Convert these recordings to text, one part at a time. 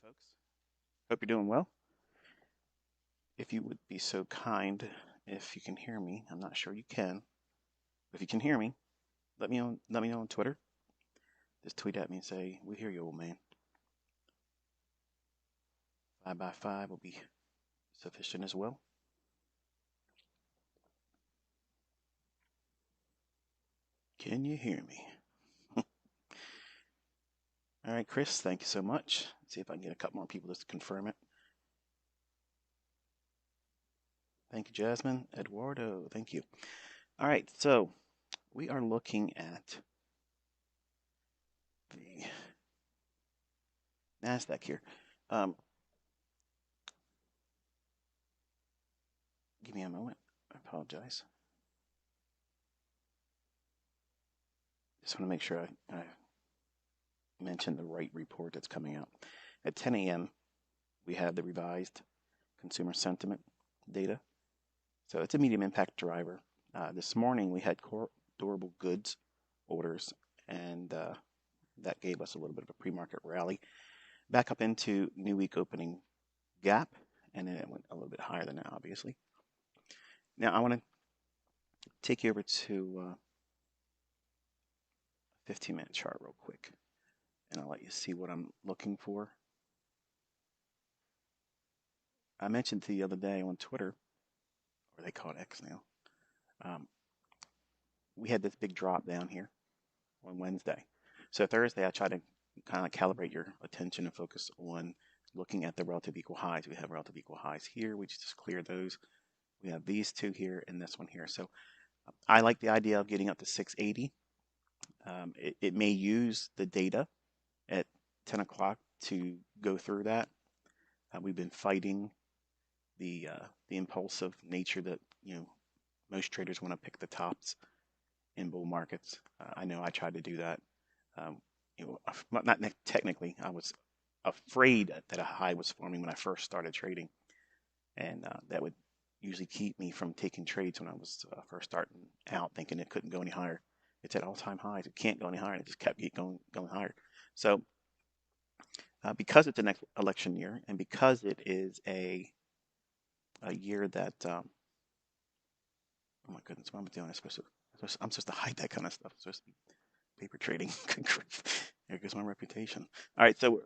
folks. Hope you're doing well. If you would be so kind, if you can hear me, I'm not sure you can. If you can hear me, let me know on Twitter. Just tweet at me and say, "We hear you, old man." 5x5 will be sufficient as well. Can you hear me? All right, Chris, thank you so much. Let's see if I can get a couple more people just to confirm it. Thank you, Jasmine. Eduardo, thank you. All right, so we are looking at the NASDAQ here. Give me a moment. I apologize. Just want to make sure I mention the right report that's coming out. At 10 a.m., we have the revised consumer sentiment data. So it's a medium impact driver. This morning, we had core durable goods orders, and that gave us a little bit of a pre-market rally. Back up into new week opening gap, and then it went a little bit higher than that, obviously. Now, I want to take you over to a 15-minute chart real quick, and I'll let you see what I'm looking for. I mentioned the other day on Twitter, or they call it X now, we had this big drop down here on Wednesday. So Thursday, I tried to kind of calibrate your attention and focus on looking at the relative equal highs. We have relative equal highs here. We just cleared those. We have these two here and this one here. So I like the idea of getting up to 680. It may use the data at 10 o'clock to go through that. We've been fighting the impulsive nature that most traders want to pick the tops in bull markets. I know I tried to do that. Not technically. I was afraid that a high was forming when I first started trading, and that would usually keep me from taking trades when I was first starting out, thinking it couldn't go any higher. It's at all-time highs. It can't go any higher. And it just kept going higher. So because it's an election year, and because it is a year that oh my goodness, what am I doing? I'm supposed to hide that kind of stuff. I'm supposed to be paper trading. There goes my reputation. All right, so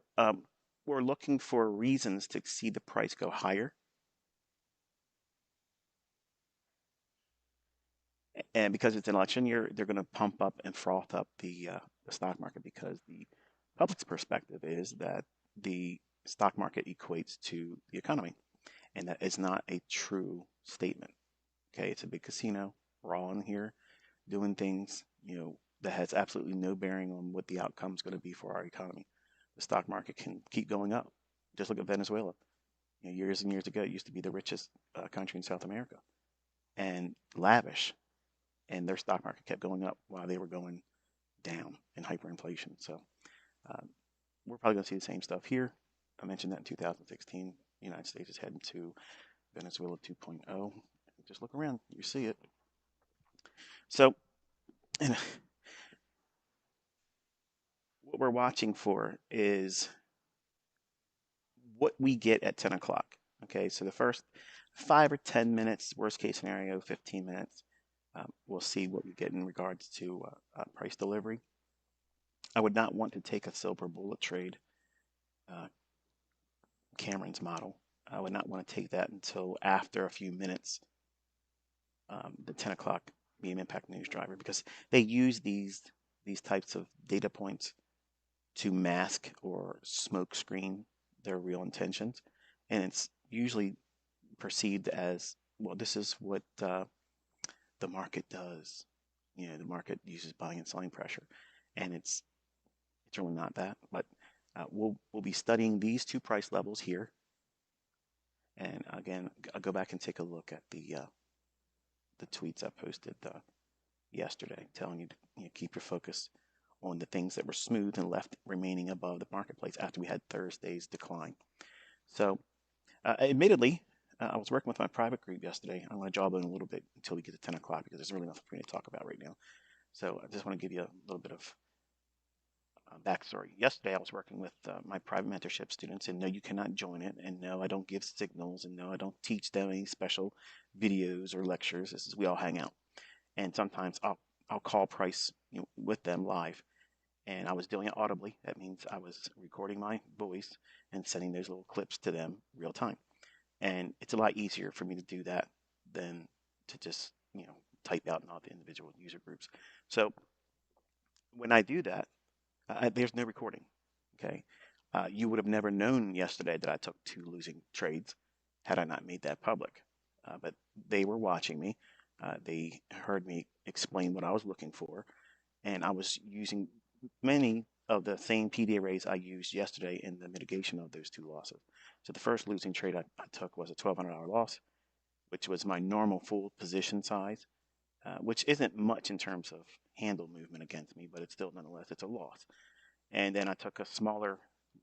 we're looking for reasons to see the price go higher. And because it's an election year, they're going to pump up and froth up the stock market, because the public's perspective is that the stock market equates to the economy, and that is not a true statement. Okay, it's a big casino. We're all in here doing things, that has absolutely no bearing on what the outcome is going to be for our economy. The stock market can keep going up. Just look at Venezuela. Years and years ago, it used to be the richest country in South America, and lavish, and their stock market kept going up while they were going down in hyperinflation. So we're probably going to see the same stuff here. I mentioned that in 2016, the United States is heading to Venezuela 2.0. Just look around, you see it. So what we're watching for is what we get at 10 o'clock. Okay, so the first 5 or 10 minutes, worst case scenario, 15 minutes, we'll see what we get in regards to price delivery. I would not want to take a silver bullet trade, Cameron's model. I would not want to take that until after a few minutes, the 10 o'clock medium impact news driver, because they use these types of data points to mask or smoke screen their real intentions, and it's usually perceived as, well, this is what the market does. The market uses buying and selling pressure, and it's really not that. But we'll be studying these two price levels here, and again, I'll go back and take a look at the tweets I posted yesterday, telling you to keep your focus on the things that were smooth and left remaining above the marketplace after we had Thursday's decline. So admittedly, I was working with my private group yesterday. I'm going to job in a little bit until we get to 10 o'clock, because there's really nothing for me to talk about right now. So I just want to give you a little bit of backstory. Yesterday, I was working with my private mentorship students, and no, you cannot join it, and no, I don't give signals, and no, I don't teach them any special videos or lectures. This is we all hang out, and sometimes I'll call Price, with them live, and I was doing it audibly. That means I was recording my voice and sending those little clips to them real time, and it's a lot easier for me to do that than to just type out in all the individual user groups. So when I do that, there's no recording. Okay. You would have never known yesterday that I took 2 losing trades had I not made that public. But they were watching me. They heard me explain what I was looking for, and I was using many of the same PD arrays I used yesterday in the mitigation of those 2 losses. So the first losing trade I took was a $1,200 loss, which was my normal full position size, which isn't much in terms of handle movement against me, but it's still nonetheless, it's a loss. And then I took a smaller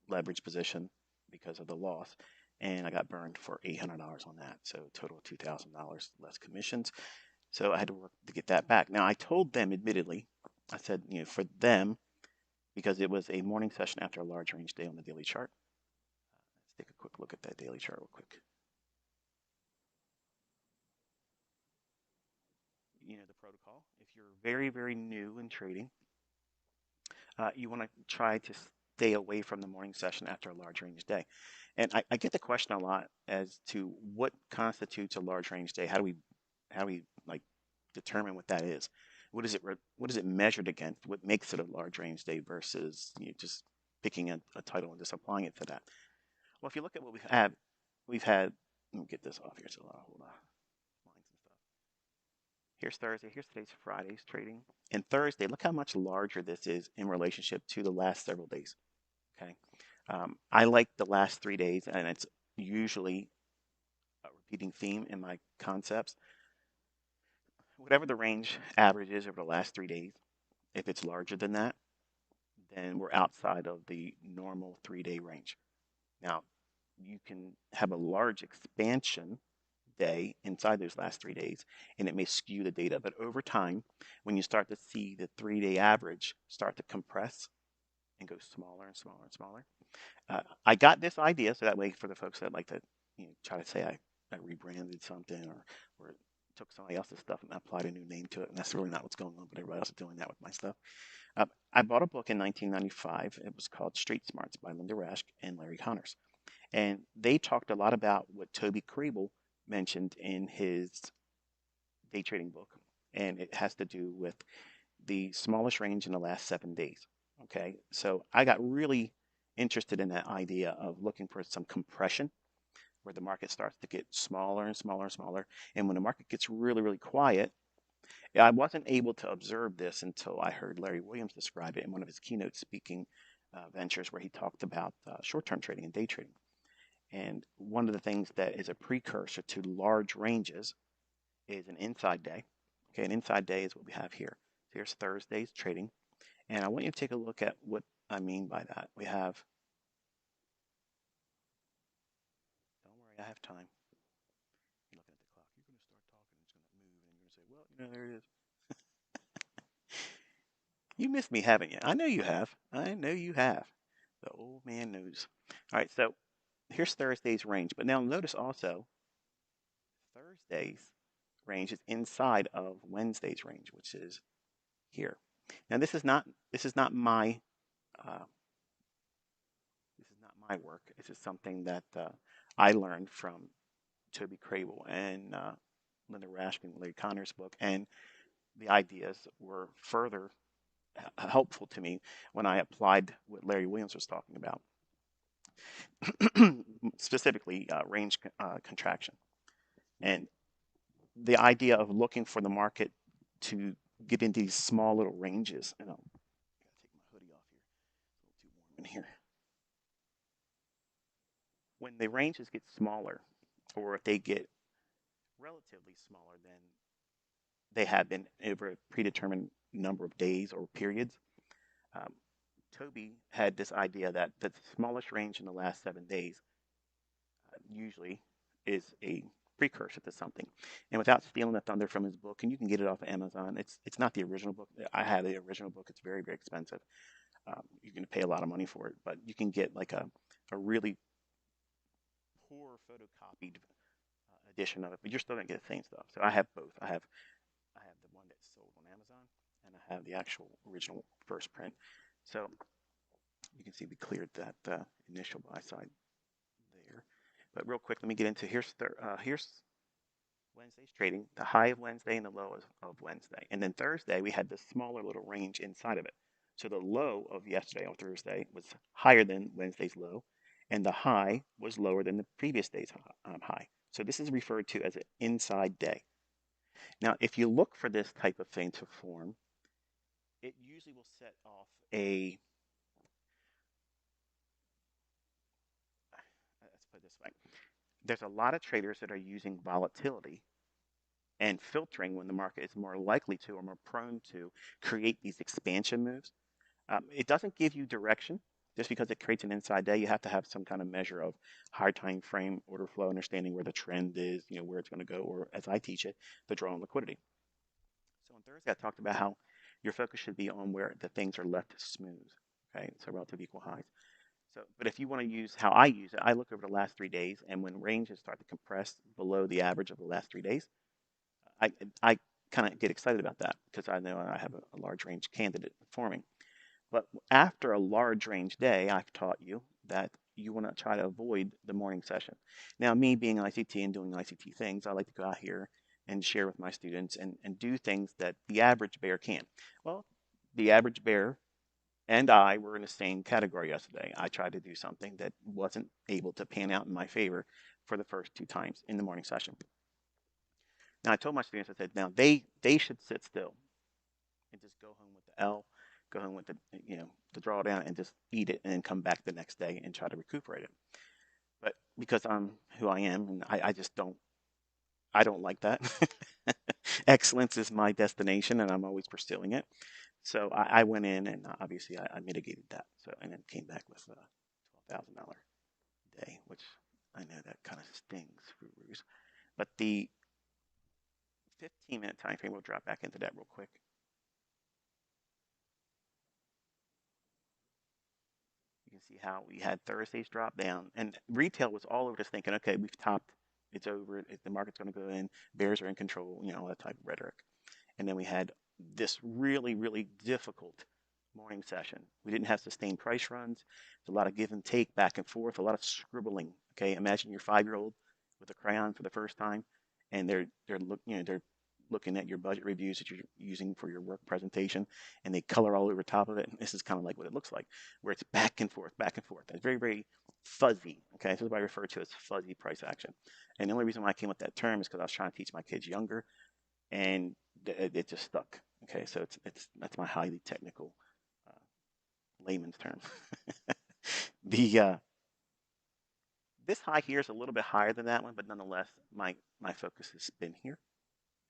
leverage position because of the loss, and I got burned for $800 on that. So total of $2,000 less commissions. So I had to work to get that back. Now I told them, admittedly, I said, for them, because it was a morning session after a large range day on the daily chart. Let's take a quick look at that daily chart real quick. The protocol. If you're very, very new in trading, you want to try to stay away from the morning session after a large range day. And I get the question a lot as to what constitutes a large range day. How do we like determine what that is? What is it measured against? What makes it a large range day versus just picking a title and just applying it to that? Well, if you look at what we've had. Let me get this off here. It's a lot of lines and stuff. Here's Thursday. Here's today's Friday's trading. And Thursday, look how much larger this is in relationship to the last several days. Okay. I like the last 3 days, and it's usually a repeating theme in my concepts. Whatever the range average is over the last 3 days, if it's larger than that, then we're outside of the normal 3-day range. Now, you can have a large expansion day inside those last 3 days, and it may skew the data. But over time, when you start to see the 3-day average start to compress and go smaller and smaller and smaller, I got this idea so that way for the folks that like to try to say I rebranded something or took somebody else's stuff and applied a new name to it, and that's really not what's going on. But everybody else is doing that with my stuff. I bought a book in 1995. It was called Street Smarts by Linda Rasch and Larry Connors. And they talked a lot about what Toby Crable mentioned in his day trading book. And it has to do with the smallest range in the last 7 days. Okay, so I got really interested in that idea of looking for some compression where the market starts to get smaller and smaller and smaller. And when the market gets really, really quiet, I wasn't able to observe this until I heard Larry Williams describe it in one of his keynote speaking ventures where he talked about short-term trading and day trading. And one of the things that is a precursor to large ranges is an inside day. Okay, an inside day is what we have here. So here's Thursday's trading. And I want you to take a look at what I mean by that. We have, don't worry, I have time. You're looking at the clock. You're going to start talking, it's going to move, and you're going to say, well, there it is. You missed me, haven't you? I know you have. I know you have. The old man knows. All right, so here's Thursday's range. But now notice also Thursday's range is inside of Wednesday's range, which is here. Now this is not my work. This is something that I learned from Toby Crable and Linda Rasch and Larry Connors' book, and the ideas were further helpful to me when I applied what Larry Williams was talking about, specifically range contraction. And the idea of looking for the market to get into these small little ranges. And I'll take my hoodie off here. It's a little too warm in here. When the ranges get smaller, or if they get relatively smaller than they have been over a predetermined number of days or periods, Toby had this idea that the smallest range in the last 7 days usually is a precursor to something. And without stealing the thunder from his book, and you can get it off of Amazon, it's not the original book. I have the original book. It's very, very expensive. You're going to pay a lot of money for it, but you can get like a really poor photocopied edition of it, but you're still going to get the same stuff. So I have both. I have the one that's sold on Amazon, and I have the actual original first print. So you can see we cleared that initial buy side there. But real quick, let me get into here's Wednesday's trading, the high of Wednesday and the low of Wednesday. And then Thursday, we had this smaller little range inside of it. So the low of yesterday on Thursday was higher than Wednesday's low, and the high was lower than the previous day's high. So this is referred to as an inside day. Now, if you look for this type of thing to form, it usually will set off let's put it this way. There's a lot of traders that are using volatility and filtering when the market is more likely to or more prone to create these expansion moves. It doesn't give you direction. Just because it creates an inside day, you have to have some kind of measure of high time frame order flow, understanding where the trend is, where it's going to go, or as I teach it, the draw on liquidity. So on Thursday, I talked about how your focus should be on where the things are left smooth, okay? So relative equal highs. So, but if you want to use how I use it, I look over the last 3 days, and when ranges start to compress below the average of the last 3 days, I kind of get excited about that because I know I have a large range candidate forming. But after a large range day, I've taught you that you want to try to avoid the morning session. Now, me being ICT and doing ICT things, I like to go out here and share with my students and do things that the average bear can. Well, the average bear and I were in the same category yesterday. I tried to do something that wasn't able to pan out in my favor for the first 2 times in the morning session. Now, I told my students, I said, now they should sit still and just go home with the L, go home with the drawdown and just eat it and then come back the next day and try to recuperate it. But because I'm who I am, and I just I don't like that. Excellence is my destination, and I'm always pursuing it. So I went in, and obviously I mitigated that. So and then came back with a $12,000 day, which I know that kind of stings for Ruse. But the 15-minute time frame, we'll drop back into that real quick. You can see how we had Thursday's drop down, and retail was all over this thinking, okay, we've topped, it's over, the market's going to go in, bears are in control, all that type of rhetoric. And then we had this really, really difficult morning session. We didn't have sustained price runs. There's a lot of give and take, back and forth, a lot of scribbling. Okay, imagine your 5-year-old with a crayon for the first time, and they're looking at your budget reviews that you're using for your work presentation, and they color all over top of it. And this is kind of like what it looks like, where it's back and forth, back and forth. It's very, very fuzzy. Okay, this is what I refer to as fuzzy price action. And the only reason why I came with that term is because I was trying to teach my kids younger, and it just stuck. Okay, so that's my highly technical layman's term. The this high here is a little bit higher than that one, but nonetheless, my focus has been here.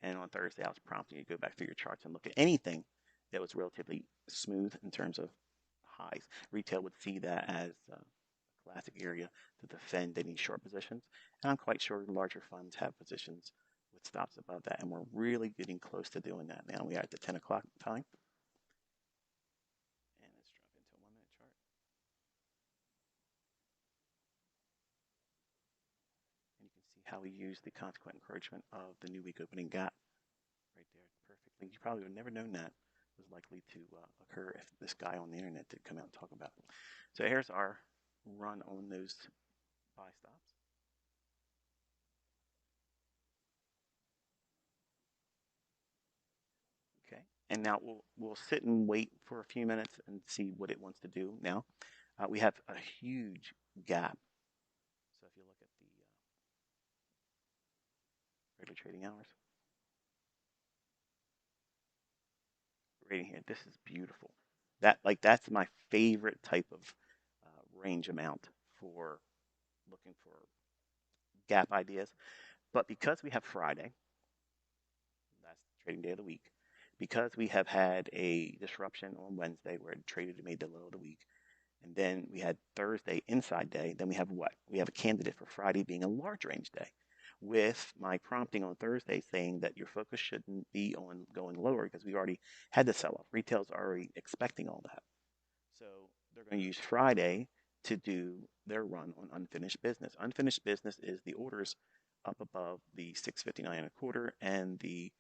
And on Thursday, I was prompting you to go back through your charts and look at anything that was relatively smooth in terms of highs. Retail would see that as a classic area to defend any short positions. And I'm quite sure larger funds have positions with stops above that. And we're really getting close to doing that now. We are at the 10 o'clock time. And let's drop into a 1-minute chart. And you can see how we use the consequent encroachment of the new week opening gap right there perfectly. You probably would have never known that was likely to occur if this guy on the internet did come out and talk about it. So here's our run on those buy stops. Okay, and now we'll sit and wait for a few minutes and see what it wants to do now. We have a huge gap. So if you look at the regular trading hours, right here, this is beautiful. That's my favorite type of range amount for looking for gap ideas. But because we have Friday, that's the trading day of the week, because we have had a disruption on Wednesday where it traded and made the low of the week, and then we had Thursday inside day, then we have what? We have a candidate for Friday being a large range day, with my prompting on Thursday saying that your focus shouldn't be on going lower because we already had the sell-off. Retail's already expecting all that. So they're going to use Friday to do their run on unfinished business. Unfinished business is the orders up above the 659 and a quarter and the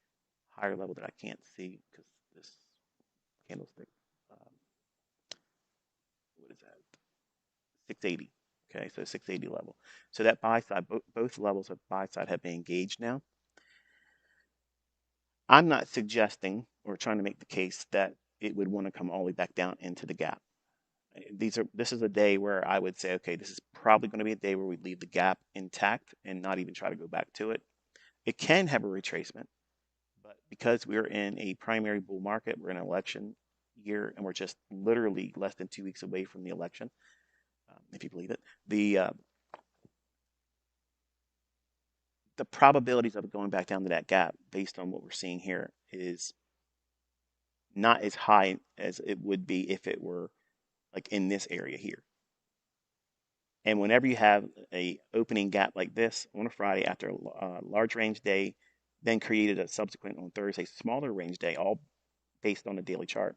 higher level that I can't see because this candlestick, um, what is that? 680. Okay, so 680 level. So that buy side, both levels of buy side have been engaged now. I'm not suggesting or trying to make the case that it would want to come all the way back down into the gap. This is a day where I would say, okay, this is probably going to be a day where we leave the gap intact and not even try to go back to it. It can have a retracement, but because we're in a primary bull market, we're in an election year, and we're just literally less than 2 weeks away from the election, if you believe it. The probabilities of it going back down to that gap, based on what we're seeing here, is not as high as it would be if it were like in this area here. And whenever you have a opening gap like this on a Friday after a large range day, then created a subsequent on Thursday smaller range day, all based on the daily chart,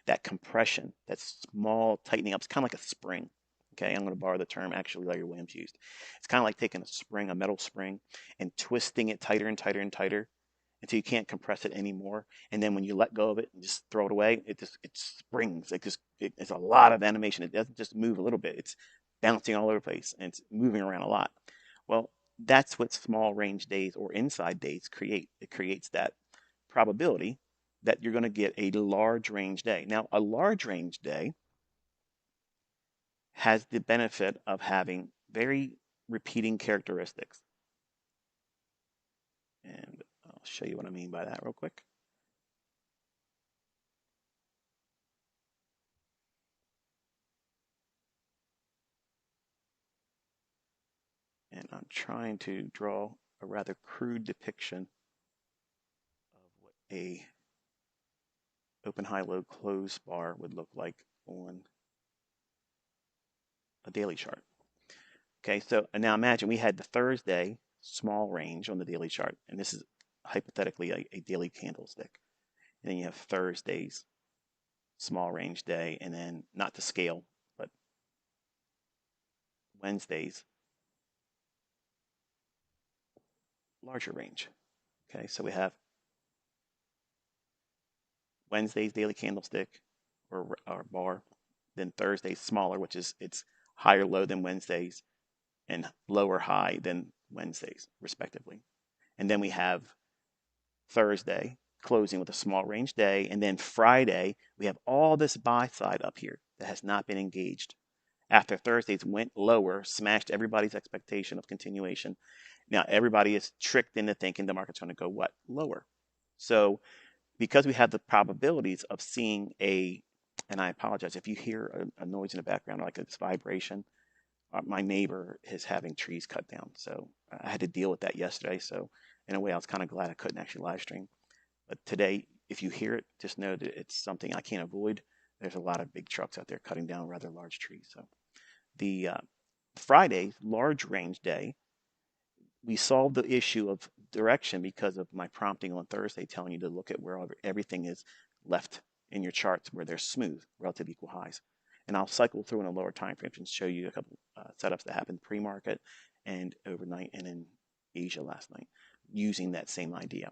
that compression, that small tightening up, it's kind of like a spring. Okay, I'm going to borrow the term actually Larry Williams used. It's kind of like taking a spring, a metal spring, and twisting it tighter and tighter and tighter until you can't compress it anymore. And then when you let go of it and just throw it away, it springs. It's a lot of animation. It doesn't just move a little bit. It's bouncing all over the place and it's moving around a lot. Well, that's what small range days or inside days create. It creates that probability that you're going to get a large range day. Now, a large range day has the benefit of having very repeating characteristics. And I'll show you what I mean by that real quick. And I'm trying to draw a rather crude depiction of what a open, high, low, close bar would look like on a daily chart. Okay, so now imagine we had the Thursday small range on the daily chart, and this is hypothetically a daily candlestick. And then you have Thursday's small range day, and then not to scale, but Wednesday's larger range. Okay, so we have Wednesday's daily candlestick or bar, then Thursday's smaller, which is it's higher low than Wednesday's and lower high than Wednesday's, respectively. And then we have Thursday closing with a small range day, and then Friday we have all this buy side up here that has not been engaged. After Thursday's went lower, smashed everybody's expectation of continuation. Now everybody is tricked into thinking the market's going to go what? Lower. So because we have the probabilities of seeing and I apologize if you hear a noise in the background like this vibration, my neighbor is having trees cut down. So I had to deal with that yesterday. So in a way, I was kind of glad I couldn't actually live stream. But today, if you hear it, just know that it's something I can't avoid. There's a lot of big trucks out there cutting down rather large trees. So the Friday, large range day, we solved the issue of direction because of my prompting on Thursday telling you to look at where everything is left in your charts where they're smooth, relative equal highs. And I'll cycle through in a lower time frame and show you a couple setups that happened pre-market and overnight and in Asia last night using that same idea.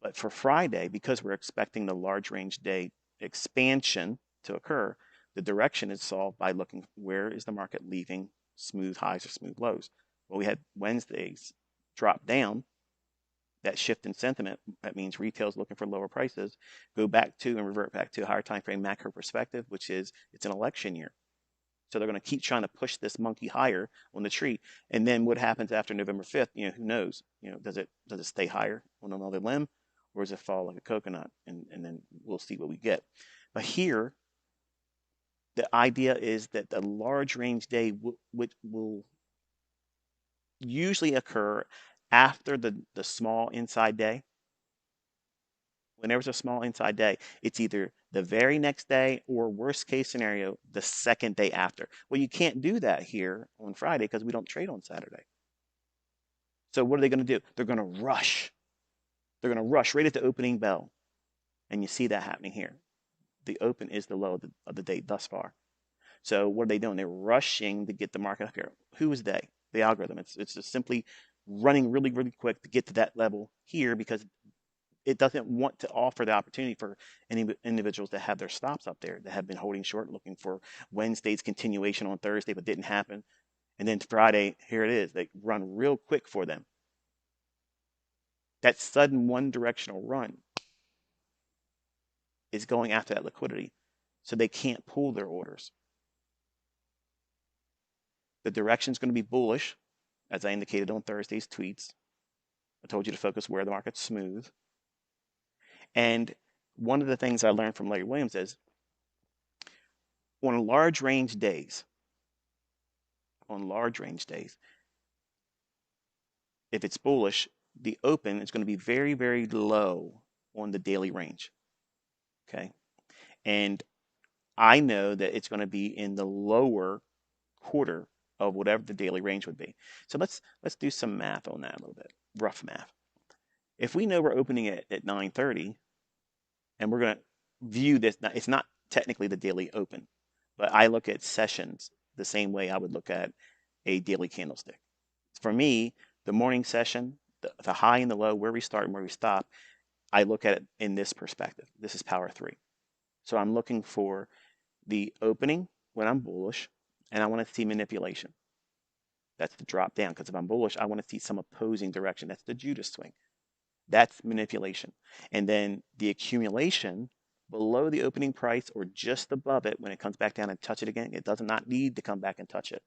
But for Friday, because we're expecting the large range day expansion to occur, the direction is solved by looking where is the market leaving smooth highs or smooth lows. Well, we had Wednesdays drop down. That shift in sentiment, that means retail's looking for lower prices, go back to and revert back to a higher time frame macro perspective, which is it's an election year. So they're going to keep trying to push this monkey higher on the tree. And then what happens after November 5th, who knows? Does it stay higher on another limb or does it fall like a coconut? And then we'll see what we get. But here, the idea is that the large range day will usually occur after the small inside day. Whenever there's a small inside day, it's either the very next day or worst case scenario, the second day after. Well, you can't do that here on Friday because we don't trade on Saturday. So what are they going to do? They're going to rush. They're going to rush right at the opening bell. And you see that happening here. the open is the low of the day thus far. So what are they doing? They're rushing to get the market up here. Who is they? The algorithm. It's just simply running really, really quick to get to that level here because it doesn't want to offer the opportunity for any individuals that have their stops up there that have been holding short, looking for Wednesday's continuation on Thursday, but didn't happen. And then Friday, here it is. They run real quick for them. That sudden one directional run is going after that liquidity. So they can't pull their orders. The direction is going to be bullish, as I indicated on Thursday's tweets. I told you to focus where the market's smooth. And one of the things I learned from Larry Williams is on large range days, if it's bullish, the open is going to be very, very low on the daily range. Okay. And I know that it's going to be in the lower quarter of whatever the daily range would be. So let's do some math on that a little bit, rough math. If we know we're opening at 9:30 and we're going to view this, it's not technically the daily open, but I look at sessions the same way I would look at a daily candlestick. For me, the morning session, the high and the low, where we start and where we stop, I look at it in this perspective. This is power 3. So I'm looking for the opening when I'm bullish, and I want to see manipulation. That's the drop down, because if I'm bullish, I want to see some opposing direction. That's the Judas swing. That's manipulation. And then the accumulation below the opening price or just above it, when it comes back down and touch it again, it does not need to come back and touch it.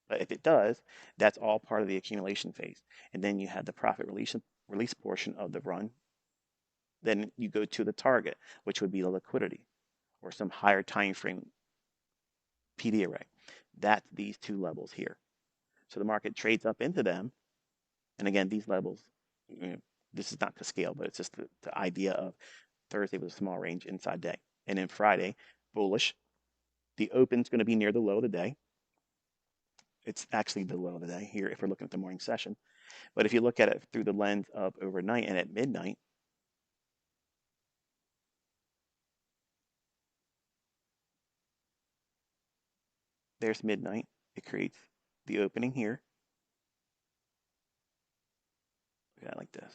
But if it does, that's all part of the accumulation phase. And then you have the profit release portion of the run. Then you go to the target, which would be the liquidity or some higher time frame PD array. That's these two levels here. So the market trades up into them. And again, these levels, this is not to scale, but it's just the idea of Thursday was a small range inside day. And then Friday, bullish. The open's going to be near the low of the day. It's actually the low of the day here if we're looking at the morning session. But if you look at it through the lens of overnight and at midnight, there's midnight. It creates the opening here. Look at it like this.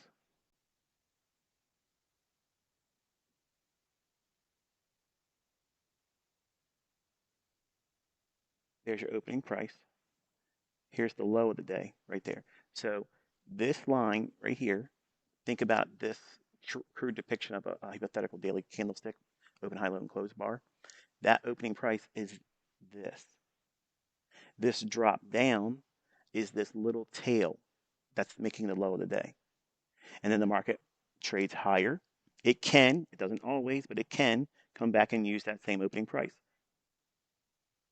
There's your opening price. Here's the low of the day right there. So this line right here, think about this crude depiction of a hypothetical daily candlestick, open, high, low, and close bar. That opening price is this. This drop down is this little tail that's making the low of the day. And then the market trades higher. It doesn't always, but it can come back and use that same opening price.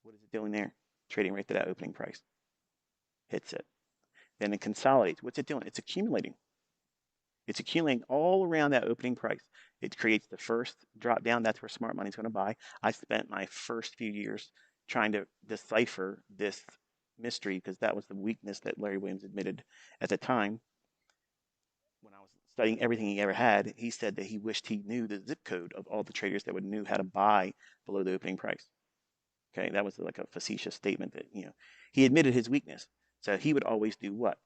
What is it doing there? Trading right to that opening price. Hits it. Then it consolidates. What's it doing? It's accumulating. It's accumulating all around that opening price. It creates the first drop down. That's where smart money is going to buy. I spent my first few years trying to decipher this mystery because that was the weakness that Larry Williams admitted at the time. When I was studying everything he ever had, he said that he wished he knew the zip code of all the traders that would knew how to buy below the opening price. Okay, that was like a facetious statement that, he admitted his weakness. So he would always do what?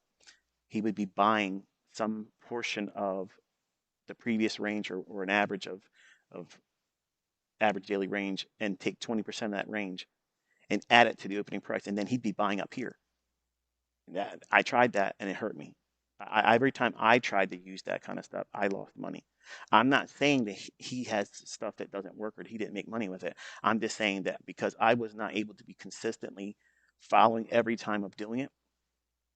He would be buying some portion of the previous range or an average of average daily range and take 20% of that range and add it to the opening price. And then he'd be buying up here. I tried that and it hurt me. Every time I tried to use that kind of stuff, I lost money. I'm not saying that he has stuff that doesn't work or he didn't make money with it. I'm just saying that because I was not able to be consistently following every time of doing it,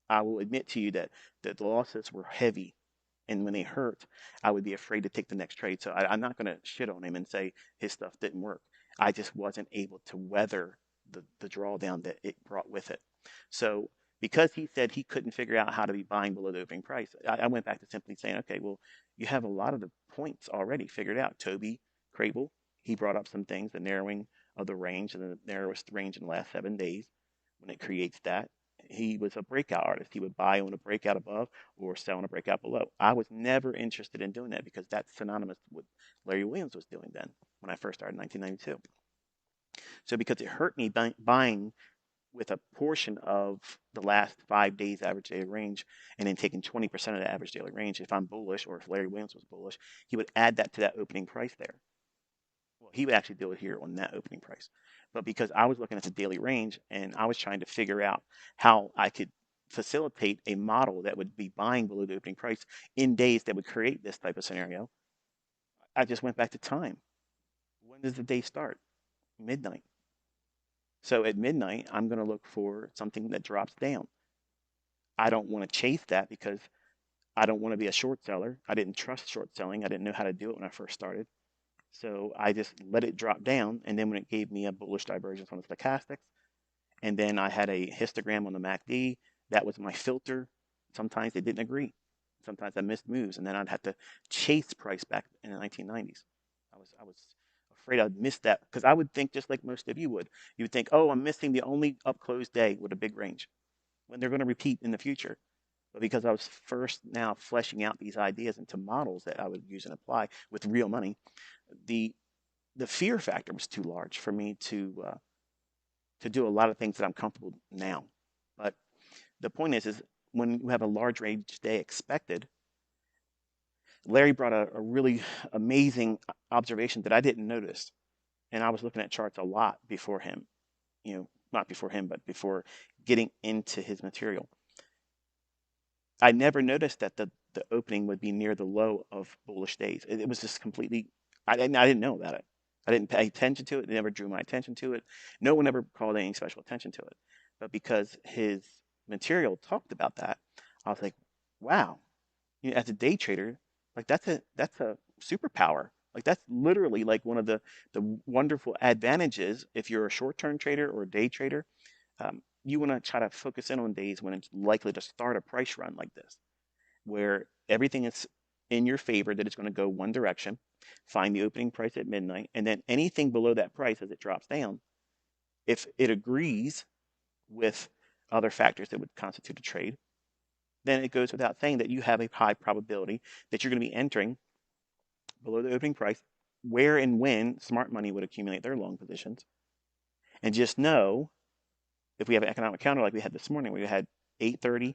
I will admit to you that the losses were heavy. And when they hurt, I would be afraid to take the next trade. So I'm not going to shit on him and say his stuff didn't work. I just wasn't able to weather the drawdown that it brought with it. So because he said he couldn't figure out how to be buying below the opening price, I went back to simply saying, okay, well, you have a lot of the points already figured out. Toby Crable, he brought up some things, the narrowing of the range and the narrowest range in the last 7 days. When it creates that, he was a breakout artist. He would buy on a breakout above or sell on a breakout below. I was never interested in doing that because that's synonymous with what Larry Williams was doing then. when I first started in 1992. So because it hurt me buying with a portion of the last 5 days average daily range and then taking 20% of the average daily range, if I'm bullish or if Larry Williams was bullish, he would add that to that opening price there. Well, he would actually do it here on that opening price. But because I was looking at the daily range and I was trying to figure out how I could facilitate a model that would be buying below the opening price in days that would create this type of scenario, I just went back to time. When does the day start? Midnight. So at midnight, I'm going to look for something that drops down. I don't want to chase that because I don't want to be a short seller. I didn't trust short selling. I didn't know how to do it when I first started. So I just let it drop down. And then when it gave me a bullish divergence on the stochastics, and then I had a histogram on the MACD, that was my filter. Sometimes they didn't agree. Sometimes I missed moves, and then I'd have to chase price back in the 1990s. I was afraid I'd miss that because I would think just like most of you would. You would think, oh, I'm missing the only up close day with a big range when they're going to repeat in the future. But because I was first now fleshing out these ideas into models that I would use and apply with real money, the fear factor was too large for me to do a lot of things that I'm comfortable now. But the point is when you have a large range day expected, Larry brought a really amazing observation that I didn't notice. And I was looking at charts a lot before him, not before him, but before getting into his material. I never noticed that the opening would be near the low of bullish days. It was just completely, I didn't know about it. I didn't pay attention to it. It never drew my attention to it. No one ever called any special attention to it. But because his material talked about that, I was like, wow, as a day trader, like that's a superpower. Like that's literally like one of the wonderful advantages if you're a short-term trader or a day trader. You want to try to focus in on days when it's likely to start a price run like this, where everything is in your favor, that it's going to go one direction, find the opening price at midnight, and then anything below that price as it drops down, if it agrees with other factors that would constitute a trade, then it goes without saying that you have a high probability that you're going to be entering below the opening price, where and when smart money would accumulate their long positions. And just know, if we have an economic counter like we had this morning, we had 8:30,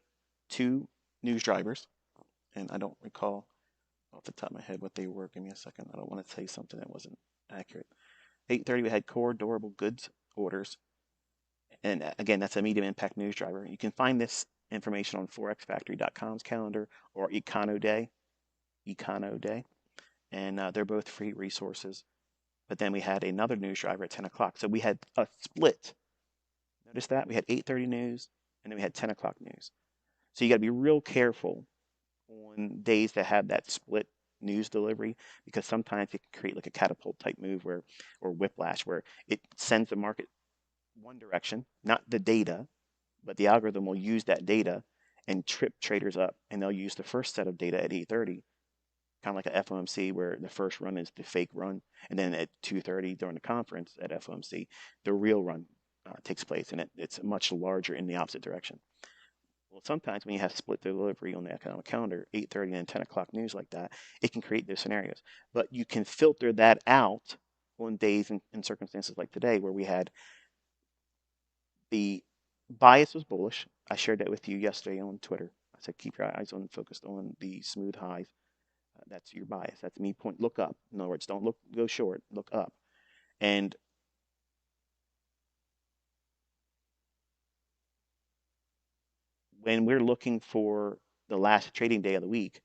2 news drivers, and I don't recall off the top of my head what they were. Give me a second. I don't want to say something that wasn't accurate. 8:30, we had core durable goods orders. And again, that's a medium impact news driver. You can find this information on forexfactory.com's calendar or Econo Day. And they're both free resources. But then we had another news driver at 10 o'clock. So we had a split. Notice that? We had 8:30 news, and then we had 10 o'clock news. So you got to be real careful on days that have that split news delivery, because sometimes it can create like a catapult type move or whiplash, where it sends the market one direction, not the data, but the algorithm will use that data and trip traders up, and they'll use the first set of data at 8:30, kind of like a FOMC, where the first run is the fake run, and then at 2:30 during the conference at FOMC, the real run takes place, and it's much larger in the opposite direction. Well, sometimes when you have split delivery on the economic calendar, 8:30 and 10 o'clock news like that, it can create those scenarios. But you can filter that out on days and circumstances like today, where we had the bias was bullish. I shared that with you yesterday on Twitter. I said, keep your eyes on focused on the smooth highs. That's your bias. That's me point. Look up. In other words, don't go short. Look up. And when we're looking for the last trading day of the week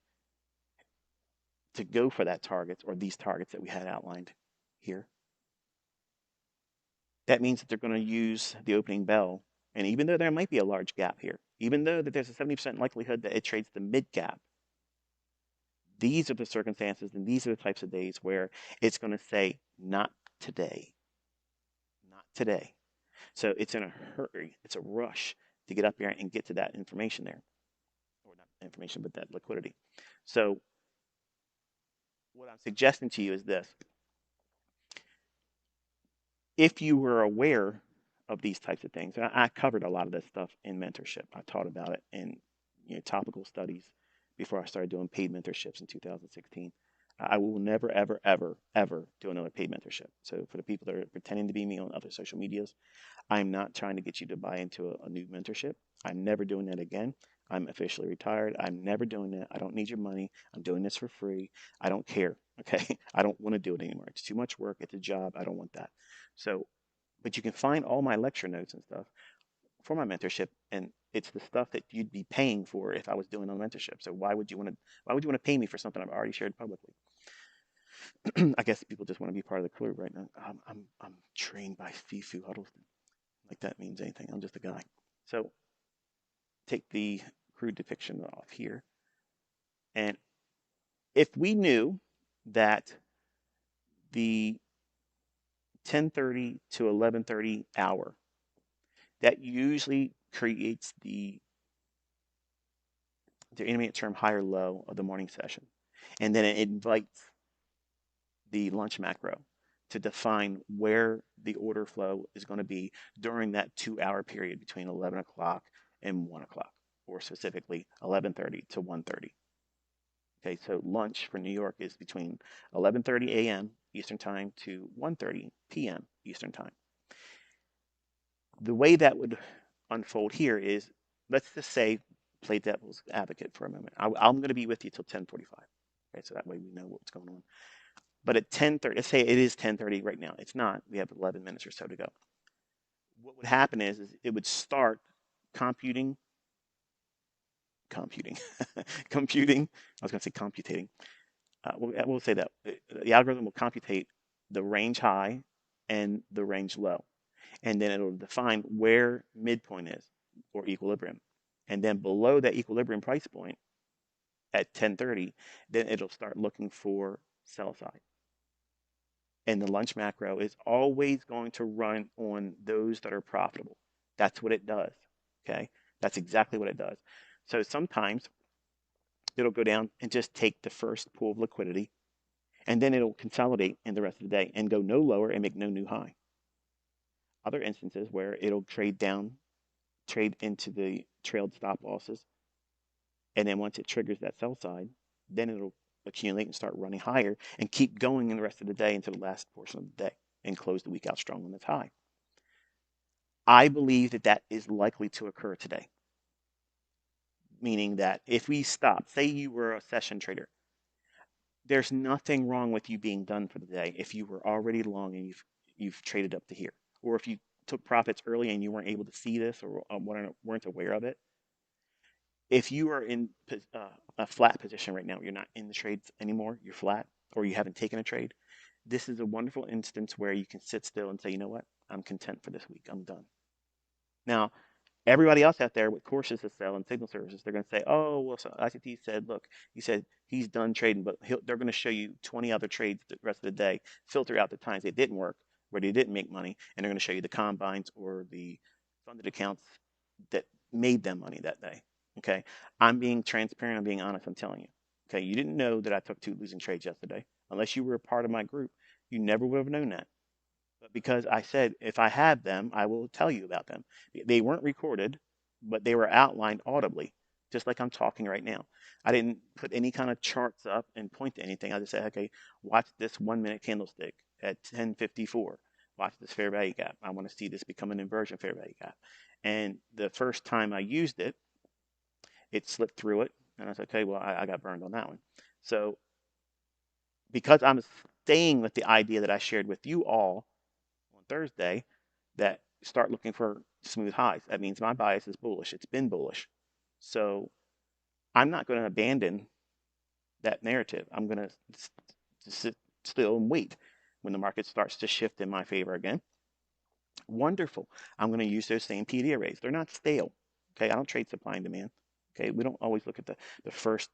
to go for that target, or these targets that we had outlined here, that means that they're going to use the opening bell. And even though there might be a large gap here, even though that there's a 70% likelihood that it trades the mid gap, these are the circumstances and these are the types of days where it's going to say, not today. Not today. So it's in a hurry. It's a rush to get up here and get to that information there. Or not information, but that liquidity. So what I'm suggesting to you is this. If you were aware of these types of things, and I covered a lot of this stuff in mentorship. I taught about it in topical studies before I started doing paid mentorships in 2016. I will never, ever, ever, ever do another paid mentorship. So for the people that are pretending to be me on other social medias, I'm not trying to get you to buy into a new mentorship. I'm never doing that again. I'm officially retired. I'm never doing that. I don't need your money. I'm doing this for free. I don't care. Okay. I don't want to do it anymore. It's too much work. It's a job. I don't want that. So, but you can find all my lecture notes and stuff for my mentorship, and it's the stuff that you'd be paying for if I was doing a mentorship. So why would you want to pay me for something I've already shared publicly? I guess people just want to be part of the crew right now. I'm trained by Fifu Huddleston. Like that means anything. I'm just a guy. So take the crude depiction off here. And if we knew that the 10:30 to 11:30 hour, that usually creates the intermediate term higher low of the morning session. And then it invites the lunch macro to define where the order flow is going to be during that 2 hour period between 11 o'clock and 1 o'clock, or specifically 11:30 to 1:30. Okay, so lunch for New York is between 11:30 a.m. Eastern Time to 1:30 p.m. Eastern Time. The way that would unfold here is, let's just say, play devil's advocate for a moment. I'm going to be with you till 10:45. Okay, so that way we know what's going on. But at 10:30, let's say it is 10:30 right now. It's not. We have 11 minutes or so to go. What would happen is it would start computing, computing. I was going to say computating. We'll say that the algorithm will computate the range high and the range low, and then it'll define where midpoint is, or equilibrium, and then below that equilibrium price point at 10:30, then it'll start looking for sell side. And the lunch macro is always going to run on those that are profitable. That's what it does. Okay, that's exactly what it does. So sometimes it'll go down and just take the first pool of liquidity, and then it'll consolidate in the rest of the day and go no lower and make no new high. Other instances where it'll trade down, trade into the trailed stop losses, and then once it triggers that sell side, then it'll accumulate and start running higher and keep going in the rest of the day into the last portion of the day and close the week out strong on its high. I believe that that is likely to occur today, meaning that if we stop, say you were a session trader, there's nothing wrong with you being done for the day if you were already long and you've traded up to here, or if you took profits early and you weren't able to see this or weren't aware of it. If you are in a flat position right now, you're not in the trades anymore, you're flat, or you haven't taken a trade, this is a wonderful instance where you can sit still and say, you know what, I'm content for this week, I'm done. Now, everybody else out there with courses to sell and signal services, they're going to say, oh, well, so ICT said, look, he said he's done trading, but they're going to show you 20 other trades the rest of the day, filter out the times they didn't work, where they didn't make money, and they're going to show you the combines or the funded accounts that made them money that day. Okay, I'm being transparent, I'm being honest, I'm telling you. Okay, you didn't know that I took 2 losing trades yesterday. Unless you were a part of my group, you never would have known that. But because I said if I had them, I will tell you about them. They weren't recorded, but they were outlined audibly, just like I'm talking right now. I didn't put any kind of charts up and point to anything. I just said, okay, watch this 1 minute candlestick at 10:54. Watch this fair value gap. I want to see this become an inversion fair value gap. And the first time I used it, it slipped through it. And I said, okay, well, I got burned on that one. So because I'm staying with the idea that I shared with you all on Thursday, that start looking for smooth highs. That means my bias is bullish. It's been bullish. So I'm not going to abandon that narrative. I'm going to sit still and wait when the market starts to shift in my favor again. Wonderful. I'm going to use those same PD arrays. They're not stale. Okay, I don't trade supply and demand. Okay, we don't always look at the first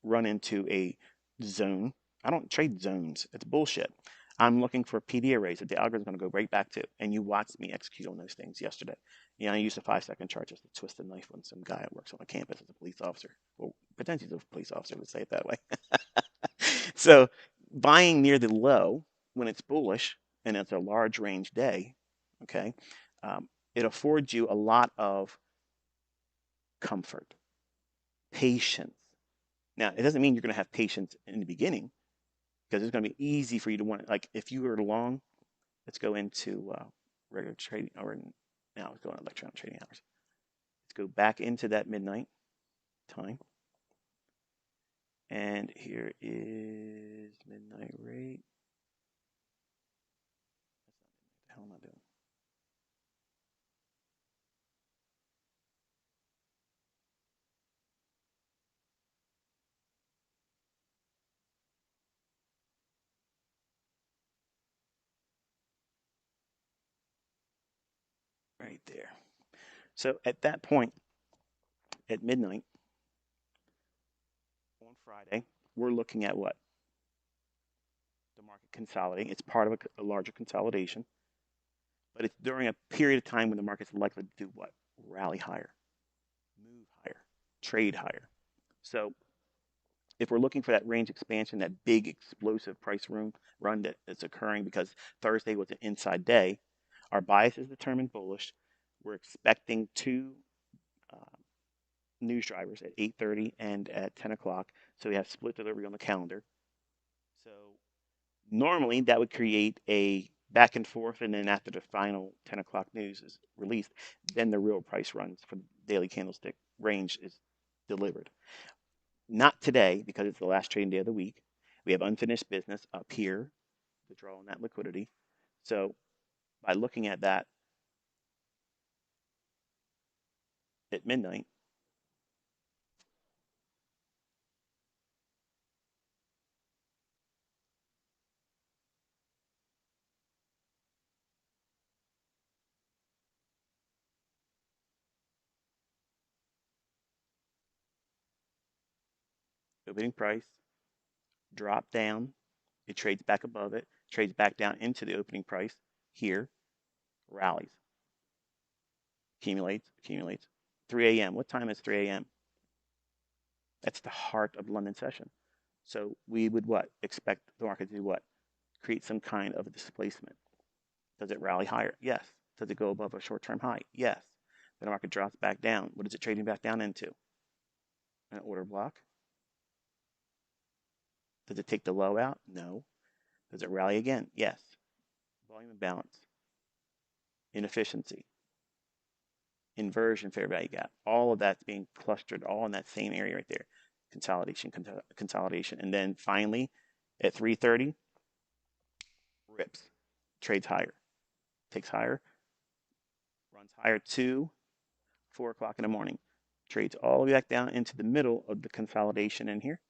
run into a zone. I don't trade zones. It's bullshit. I'm looking for PD arrays that the algorithm is going to go right back to. And you watched me execute on those things yesterday. You know, I used a 5-second chart just to twist a knife on some guy that works on a campus as a police officer. Well, potentially as a police officer, let's say it that way. So buying near the low when it's bullish and it's a large range day, okay, it affords you a lot of comfort, patience, Now, it doesn't mean you're going to have patience in the beginning because it's going to be easy for you to want, like if you were long, let's go into regular trading, or now let's go on electronic trading hours. Let's go back into that midnight time. And here is midnight rate. What the hell am I doing? Right there. So at that point, at midnight on Friday, we're looking at what? The market consolidating. It's part of a larger consolidation, but it's during a period of time when the market's likely to do what? Rally higher, move higher, trade higher. So if we're looking for that range expansion, that big explosive price run that's occurring because Thursday was an inside day, our bias is determined bullish. We're expecting two uh, news drivers at 8:30 and at 10 o'clock. So we have split delivery on the calendar. So normally that would create a back and forth, and then after the final 10 o'clock news is released, then the real price runs for the daily candlestick range is delivered. Not today because it's the last trading day of the week. We have unfinished business up here to draw on that liquidity. So by looking at that at midnight, opening price, drop down, it trades back above it, trades back down into the opening price here, rallies, accumulates, accumulates. 3 a.m. What time is 3 a.m.? That's the heart of the London session. So we would what? Expect the market to do what? Create some kind of a displacement. Does it rally higher? Yes. Does it go above a short-term high? Yes. Then the market drops back down. What is it trading back down into? An order block. Does it take the low out? No. Does it rally again? Yes. Volume imbalance, inefficiency, inversion, fair value gap. All of that's being clustered all in that same area right there. Consolidation, consolidation. And then finally, at 3:30, rips, trades higher, takes higher, runs higher to 4 o'clock in the morning, trades all the way back down into the middle of the consolidation in here.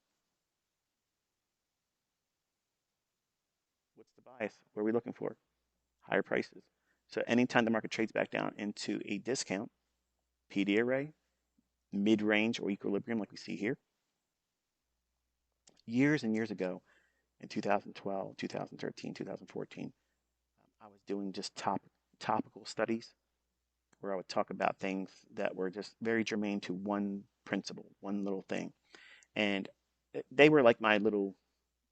What's the bias? What are we looking for? Higher prices. So anytime the market trades back down into a discount, PD array, mid-range or equilibrium like we see here, years and years ago in 2012, 2013, 2014, I was doing just topical studies where I would talk about things that were just very germane to one principle, one little thing. And they were like my little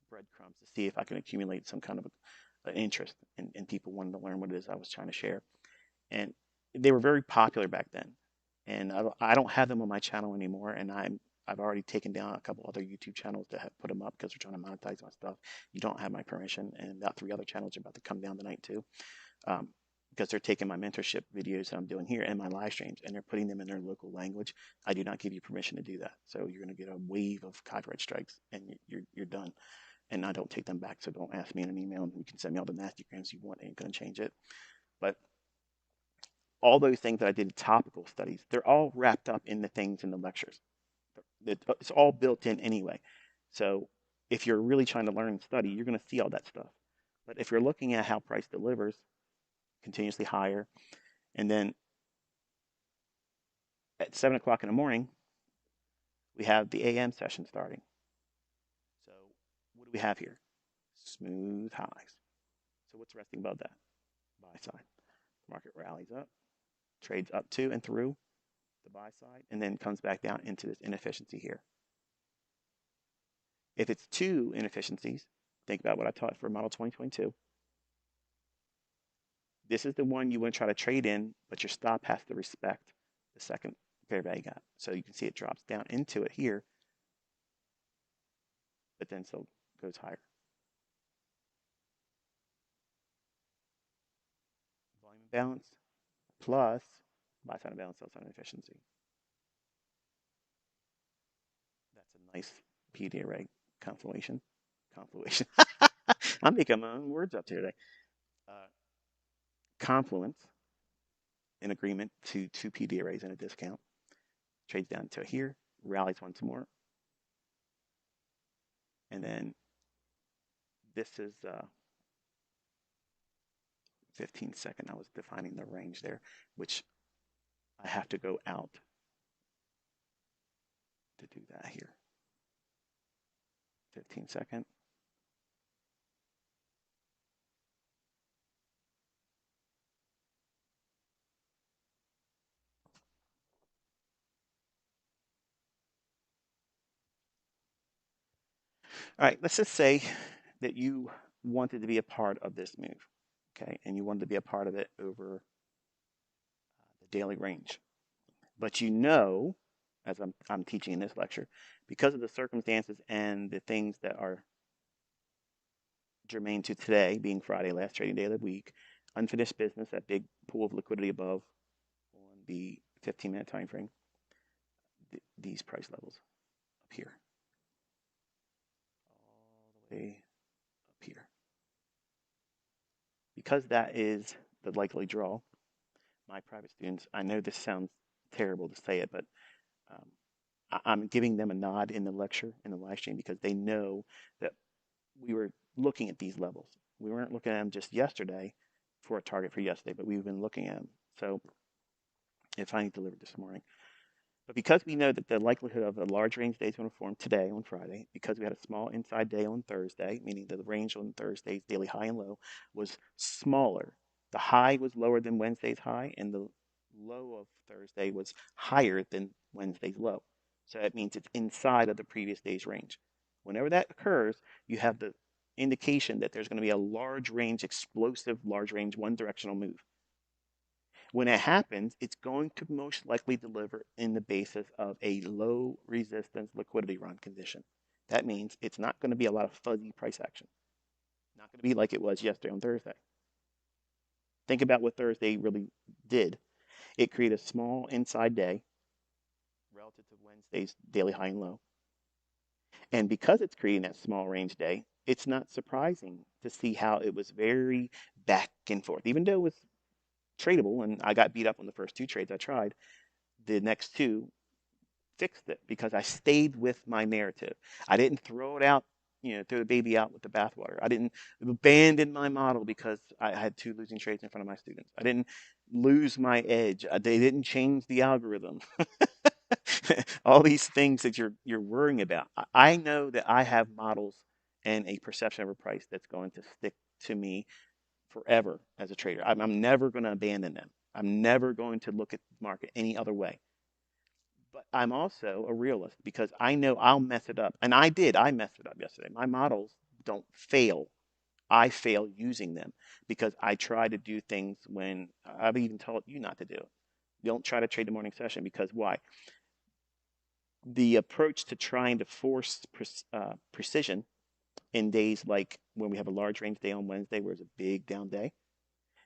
breadcrumbs to see if I can accumulate some kind of an interest in people wanting to learn what it is I was trying to share. And they were very popular back then. And I don't have them on my channel anymore. And I've already taken down a couple other YouTube channels that have put them up because we're trying to monetize my stuff. You don't have my permission, and about 3 other channels are about to come down tonight too, because they're taking my mentorship videos that I'm doing here and my live streams, and they're putting them in their local language. I do not give you permission to do that, so you're going to get a wave of copyright strikes, and you're done. And I don't take them back, so don't ask me in an email. And you can send me all the nasty grams you want. Ain't going to change it. But all those things that I did topical studies, they're all wrapped up in the things in the lectures. It's all built in anyway. So if you're really trying to learn and study, you're going to see all that stuff. But if you're looking at how price delivers continuously higher, and then at 7 o'clock in the morning, we have the AM session starting. So what do we have here? Smooth highs. So what's resting above that? Buy side. Market rallies up, trades up to and through the buy side, and then comes back down into this inefficiency here. If it's two inefficiencies, think about what I taught for model 2022. This is the one you want to try to trade in, but your stop has to respect the second fair value gap. So you can see it drops down into it here. but then still goes higher. Volume imbalance plus buy side imbalance, sell side inefficiency. That's a nice PD array confluation. Confluation. I'm making my own words up here today. Uh, confluence in agreement to two PD arrays and a discount. Trades down to here, rallies once more. And then this is 15-second. I was defining the range there, which I have to go out to do that here. 15-second. All right, let's just say that you wanted to be a part of this move, okay, and you wanted to be a part of it over the daily range. But you know, as I'm teaching in this lecture, because of the circumstances and the things that are germane to today, being Friday, last trading day of the week, unfinished business, that big pool of liquidity above on the 15-minute time frame, these price levels up here, all the way up here. Because that is the likely draw, my private students, I know this sounds terrible to say it, but I'm giving them a nod in the lecture, in the live stream, because they know that we were looking at these levels. We weren't looking at them just yesterday for a target for yesterday, but we've been looking at them. So if I delivered this morning. But because we know that the likelihood of a large range day is going to form today on Friday, because we had a small inside day on Thursday, meaning that the range on Thursday's daily high and low was smaller. The high was lower than Wednesday's high, and the low of Thursday was higher than Wednesday's low. So that means it's inside of the previous day's range. Whenever that occurs, you have the indication that there's going to be a large range, explosive, large range, one directional move. When it happens, it's going to most likely deliver in the basis of a low resistance liquidity run condition. That means it's not going to be a lot of fuzzy price action. Not going to be like it was yesterday on Thursday. Think about what Thursday really did. It created a small inside day relative to Wednesday's daily high and low. And because it's creating that small range day, it's not surprising to see how it was very back and forth. Even though it was tradable and I got beat up on the first two trades I tried, the next two fixed it because I stayed with my narrative. I didn't throw it out, throw the baby out with the bathwater. I didn't abandon my model because I had two losing trades in front of my students. I didn't lose my edge. They didn't change the algorithm. All these things that you're worrying about. I know that I have models and a perception of a price that's going to stick to me forever as a trader. I'm never going to abandon them. I'm never going to look at the market any other way. But I'm also a realist because I know I'll mess it up. And I did. I messed it up yesterday. My models don't fail. I fail using them because I try to do things when I've even told you not to do it. Don't try to trade the morning session because why? The approach to trying to force precision in days like when we have a large range day on Wednesday where it's a big down day,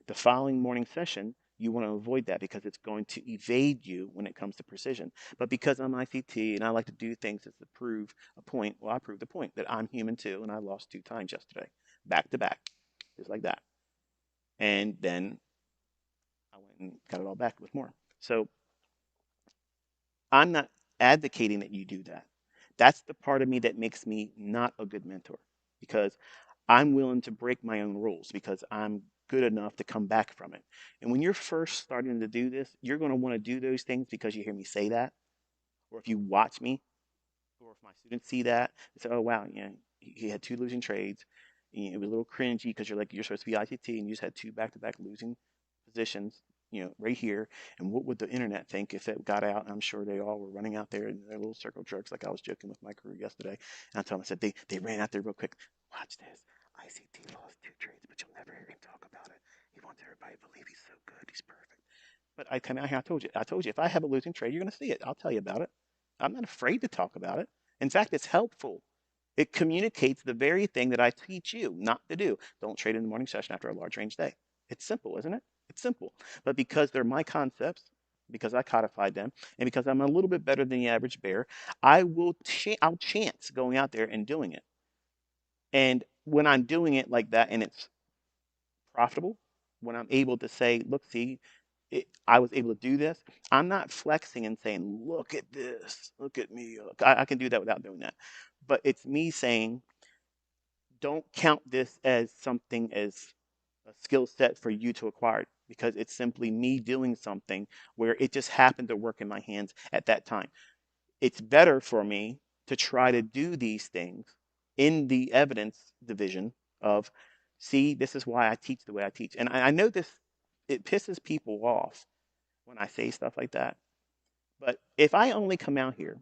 the following morning session, you want to avoid that because it's going to evade you when it comes to precision. But because I'm ICT and I like to do things to prove a point, well, I proved the point that I'm human too, and I lost 2 times yesterday, back to back, just like that. And then I went and got it all back with more. So I'm not advocating that you do that. That's the part of me that makes me not a good mentor because I'm willing to break my own rules because I'm good enough to come back from it. And when you're first starting to do this, you're going to want to do those things because you hear me say that, or if you watch me, or if my students see that, they say, "Oh wow, he had two losing trades. It was a little cringy because you're supposed to be ICT and you just had two back-to-back losing positions, right here. And what would the internet think if it got out?" And I'm sure they all were running out there in their little circle jerks, like I was joking with my crew yesterday. And I told them, I said, they ran out there real quick. Watch this. ICT lost 2 trades, but you'll never hear him talk about it. He wants everybody to believe he's so good, he's perfect. But I come out here, I told you, if I have a losing trade, you're going to see it. I'll tell you about it. I'm not afraid to talk about it. In fact, it's helpful. It communicates the very thing that I teach you not to do. Don't trade in the morning session after a large range day. It's simple, isn't it? It's simple. But because they're my concepts, because I codified them, and because I'm a little bit better than the average bear, I'll chance going out there and doing it. And when I'm doing it like that and it's profitable, when I'm able to say, look, see, I was able to do this, I'm not flexing and saying, look at this, look at me. Look. I can do that without doing that. But it's me saying, don't count this as something as a skill set for you to acquire because it's simply me doing something where it just happened to work in my hands at that time. It's better for me to try to do these things in the evidence division of, see, this is why I teach the way I teach. And I know this, it pisses people off when I say stuff like that. But if I only come out here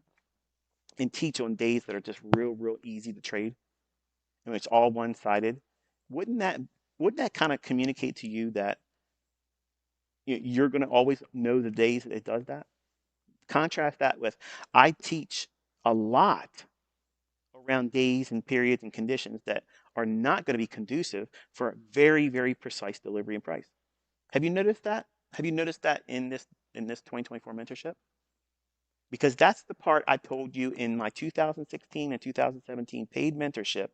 and teach on days that are just real easy to trade, and it's all one-sided, wouldn't that wouldn't that kind of communicate to you that you're going to always know the days that it does that? Contrast that with I teach a lot around days and periods and conditions that are not going to be conducive for very precise delivery and price. Have you noticed that? Have you noticed that in this 2024 mentorship? Because that's the part I told you in my 2016 and 2017 paid mentorship,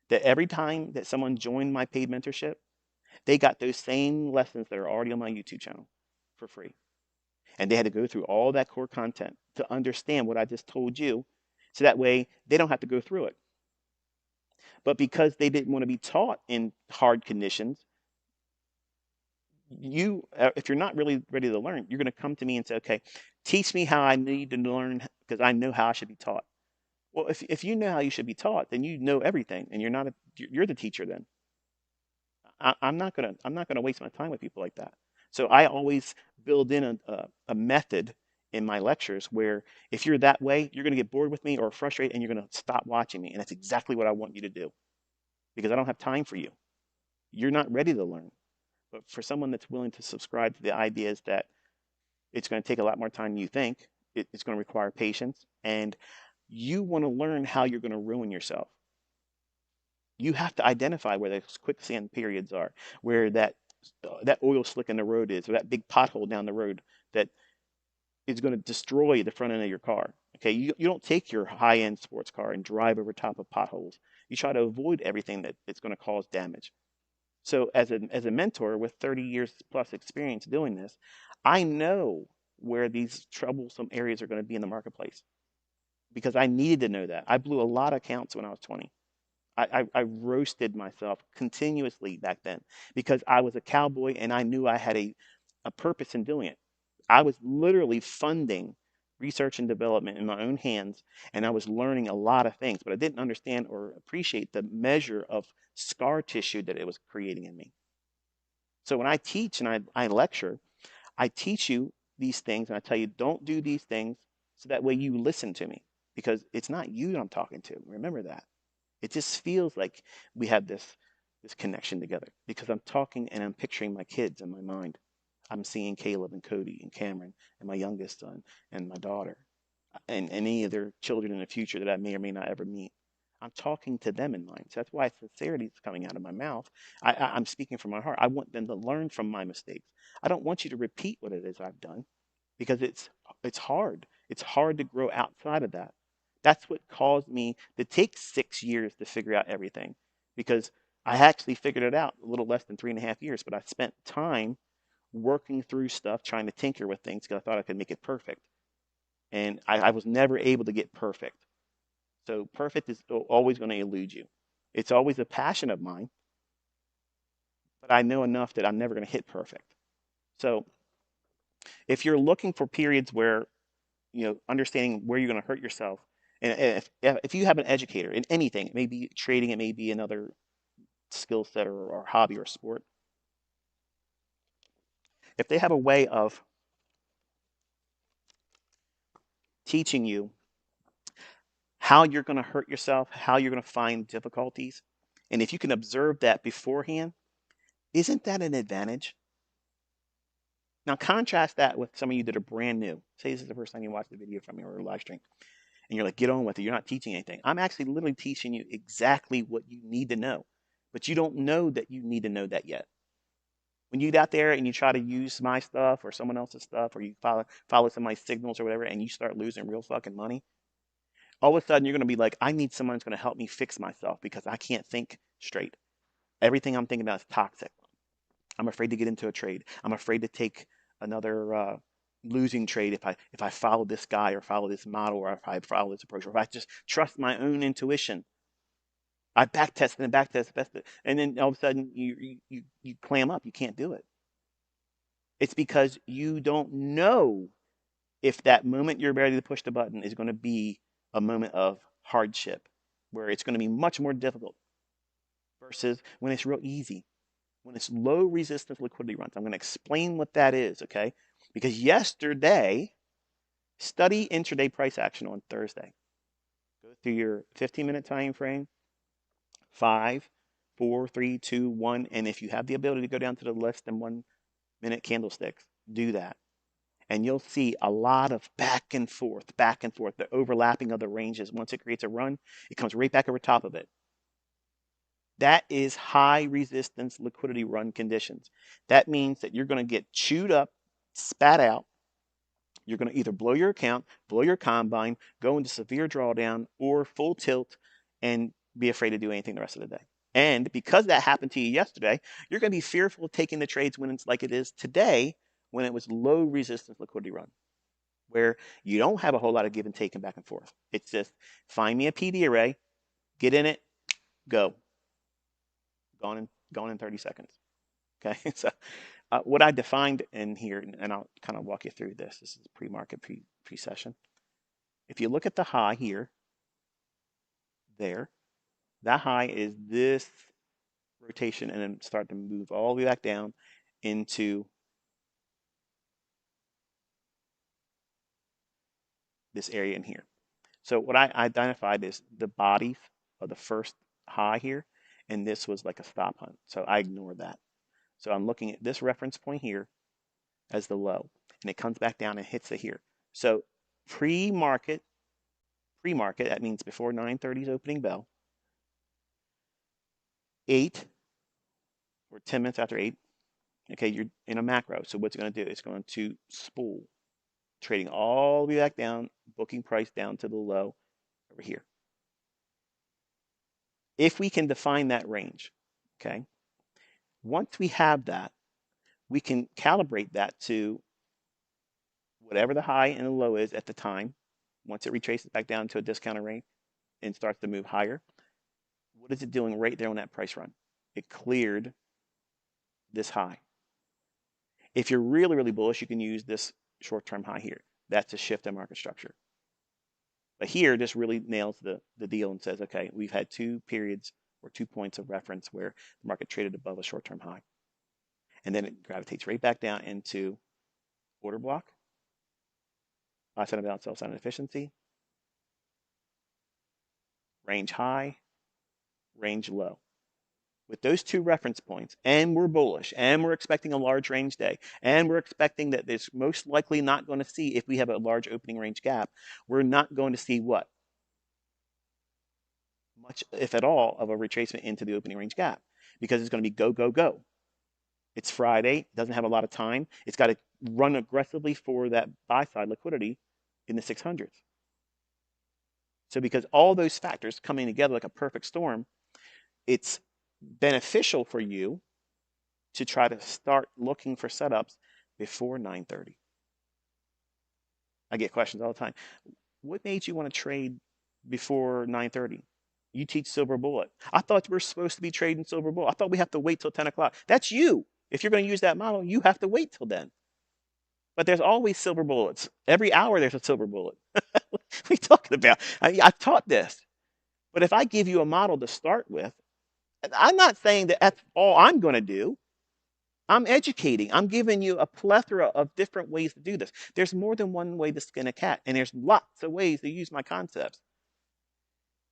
that every time that someone joined my paid mentorship, they got those same lessons that are already on my YouTube channel for free. And they had to go through all that core content to understand what I just told you. So that way they don't have to go through it. But because they didn't want to be taught in hard conditions, if you're not really ready to learn, you're going to come to me and say, okay, teach me how I need to learn because I know how I should be taught. Well, if you know how you should be taught, then you know everything and you're the teacher then. I'm not gonna waste my time with people like that. So I always build in a method in my lectures where if you're that way, you're gonna get bored with me or frustrated and you're gonna stop watching me. And that's exactly what I want you to do because I don't have time for you. You're not ready to learn. But for someone that's willing to subscribe to the ideas that it's going to take a lot more time than you think, it's going to require patience, and you want to learn how you're going to ruin yourself. You have to identify where those quicksand periods are, where that oil slick in the road is, or that big pothole down the road that is going to destroy the front end of your car. Okay, you don't take your high-end sports car and drive over top of potholes. You try to avoid everything that's going to cause damage. So as a mentor with 30 years plus experience doing this, I know where these troublesome areas are going to be in the marketplace because I needed to know that. I blew a lot of accounts when I was 20. I roasted myself continuously back then because I was a cowboy and I knew I had a purpose in doing it. I was literally funding research and development in my own hands, and I was learning a lot of things, but I didn't understand or appreciate the measure of scar tissue that it was creating in me. So when I teach and I lecture, I teach you these things and I tell you, don't do these things so that way you listen to me because it's not you that I'm talking to. Remember that. It just feels like we have this connection together because I'm talking and I'm picturing my kids in my mind. I'm seeing Caleb and Cody and Cameron and my youngest son and my daughter and any of their children in the future that I may or may not ever meet. I'm talking to them in mind. So that's why sincerity is coming out of my mouth. I'm speaking from my heart. I want them to learn from my mistakes. I don't want you to repeat what it is I've done because it's hard. It's hard to grow outside of that. That's what caused me to take 6 years to figure out everything because I actually figured it out a little less than 3.5 years, but I spent time working through stuff, trying to tinker with things because I thought I could make it perfect. And I was never able to get perfect. So perfect is always going to elude you. It's always a passion of mine, but I know enough that I'm never going to hit perfect. So if you're looking for periods where, understanding where you're going to hurt yourself, and if you have an educator in anything, it may be trading, it may be another skill set or hobby or sport, if they have a way of teaching you how you're going to hurt yourself, how you're going to find difficulties, and if you can observe that beforehand, isn't that an advantage? Now contrast that with some of you that are brand new. Say this is the first time you watch the video from me or a live stream. And you're like, get on with it. You're not teaching anything. I'm actually literally teaching you exactly what you need to know. But you don't know that you need to know that yet. When you get out there and you try to use my stuff or someone else's stuff, or you follow somebody's signals or whatever, and you start losing real fucking money, all of a sudden you're going to be like, I need someone who's going to help me fix myself because I can't think straight. Everything I'm thinking about is toxic. I'm afraid to get into a trade. I'm afraid to take another losing trade if I follow this guy or follow this model or if I follow this approach or if I just trust my own intuition. I backtested and backtested, and then all of a sudden you clam up. You can't do it. It's because you don't know if that moment you're ready to push the button is going to be a moment of hardship, where it's going to be much more difficult versus when it's real easy. When it's low resistance liquidity runs. I'm going to explain what that is, okay? Because yesterday, study intraday price action on Thursday. Go through your 15-minute time frame, 5, 4, 3, 2, 1, and if you have the ability to go down to the less than 1 minute candlesticks, do that. And you'll see a lot of back and forth, the overlapping of the ranges. Once it creates a run, it comes right back over top of it. That is high resistance liquidity run conditions. That means that you're going to get chewed up, spat out. You're going to either blow your account, blow your combine, go into severe drawdown, or full tilt and be afraid to do anything the rest of the day. And because that happened to you yesterday, you're going to be fearful of taking the trades when it's like it is today, when it was low resistance liquidity run, where you don't have a whole lot of give and take and back and forth. It's just find me a PD array, get in it, go. Gone in 30 seconds. Okay, so what I defined in here, and I'll kind of walk you through this. This is pre-market, pre-session. If you look at the high here, there, that high is this rotation, and then start to move all the way back down into this area in here. So what I identified is the bodies of the first high here, and this was like a stop hunt. So I ignored that. So I'm looking at this reference point here as the low, and it comes back down and hits it here. So pre-market, that means before 9:30's opening bell, 8 or 10 minutes after 8, okay, you're in a macro. So what's it going to do? It's going to spool, trading all the way back down, booking price down to the low over here. If we can define that range, okay, once we have that, we can calibrate that to whatever the high and the low is at the time. Once it retraces back down to a discounted rate and starts to move higher, what is it doing right there on that price run? It cleared this high. If you're really, really bullish, you can use this short-term high here. That's a shift in market structure. But here, this really nails the deal and says, okay, we've had 2 periods or 2 points of reference where the market traded above a short-term high. And then it gravitates right back down into order block, buy-side imbalance, sell-side inefficiency, range high, range low. With those 2 reference points, and we're bullish, and we're expecting a large range day, and we're expecting that it's most likely not going to see, if we have a large opening range gap, we're not going to see what? Much, if at all, of a retracement into the opening range gap, because it's going to be go, go, go. It's Friday, doesn't have a lot of time. It's got to run aggressively for that buy-side liquidity in the 600s. So because all those factors coming together like a perfect storm, it's beneficial for you to try to start looking for setups before 9:30. I get questions all the time. What made you want to trade before 9:30? You teach Silver Bullet. I thought we're supposed to be trading Silver Bullet. I thought we have to wait till 10 o'clock. That's you. If you're going to use that model, you have to wait till then. But there's always silver bullets. Every hour there's a silver bullet. What are you talking about? I taught this. But if I give you a model to start with, I'm not saying that that's all I'm going to do. I'm educating. I'm giving you a plethora of different ways to do this. There's more than one way to skin a cat, and there's lots of ways to use my concepts.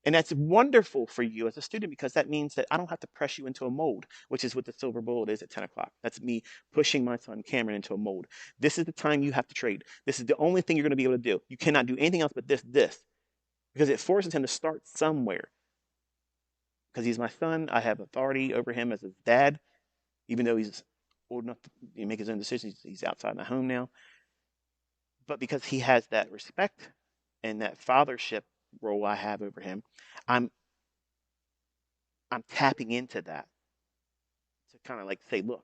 And that's wonderful for you as a student, because that means that I don't have to press you into a mold, which is what the silver bullet is at 10 o'clock. That's me pushing my son Cameron into a mold. This is the time you have to trade. This is the only thing you're going to be able to do. You cannot do anything else but this. because it forces him to start somewhere. Because he's my son, I have authority over him as his dad, even though he's old enough to make his own decisions. He's outside my home now. But because he has that respect and that fathership role I have over him, I'm I'm tapping into that to kind of like say, look,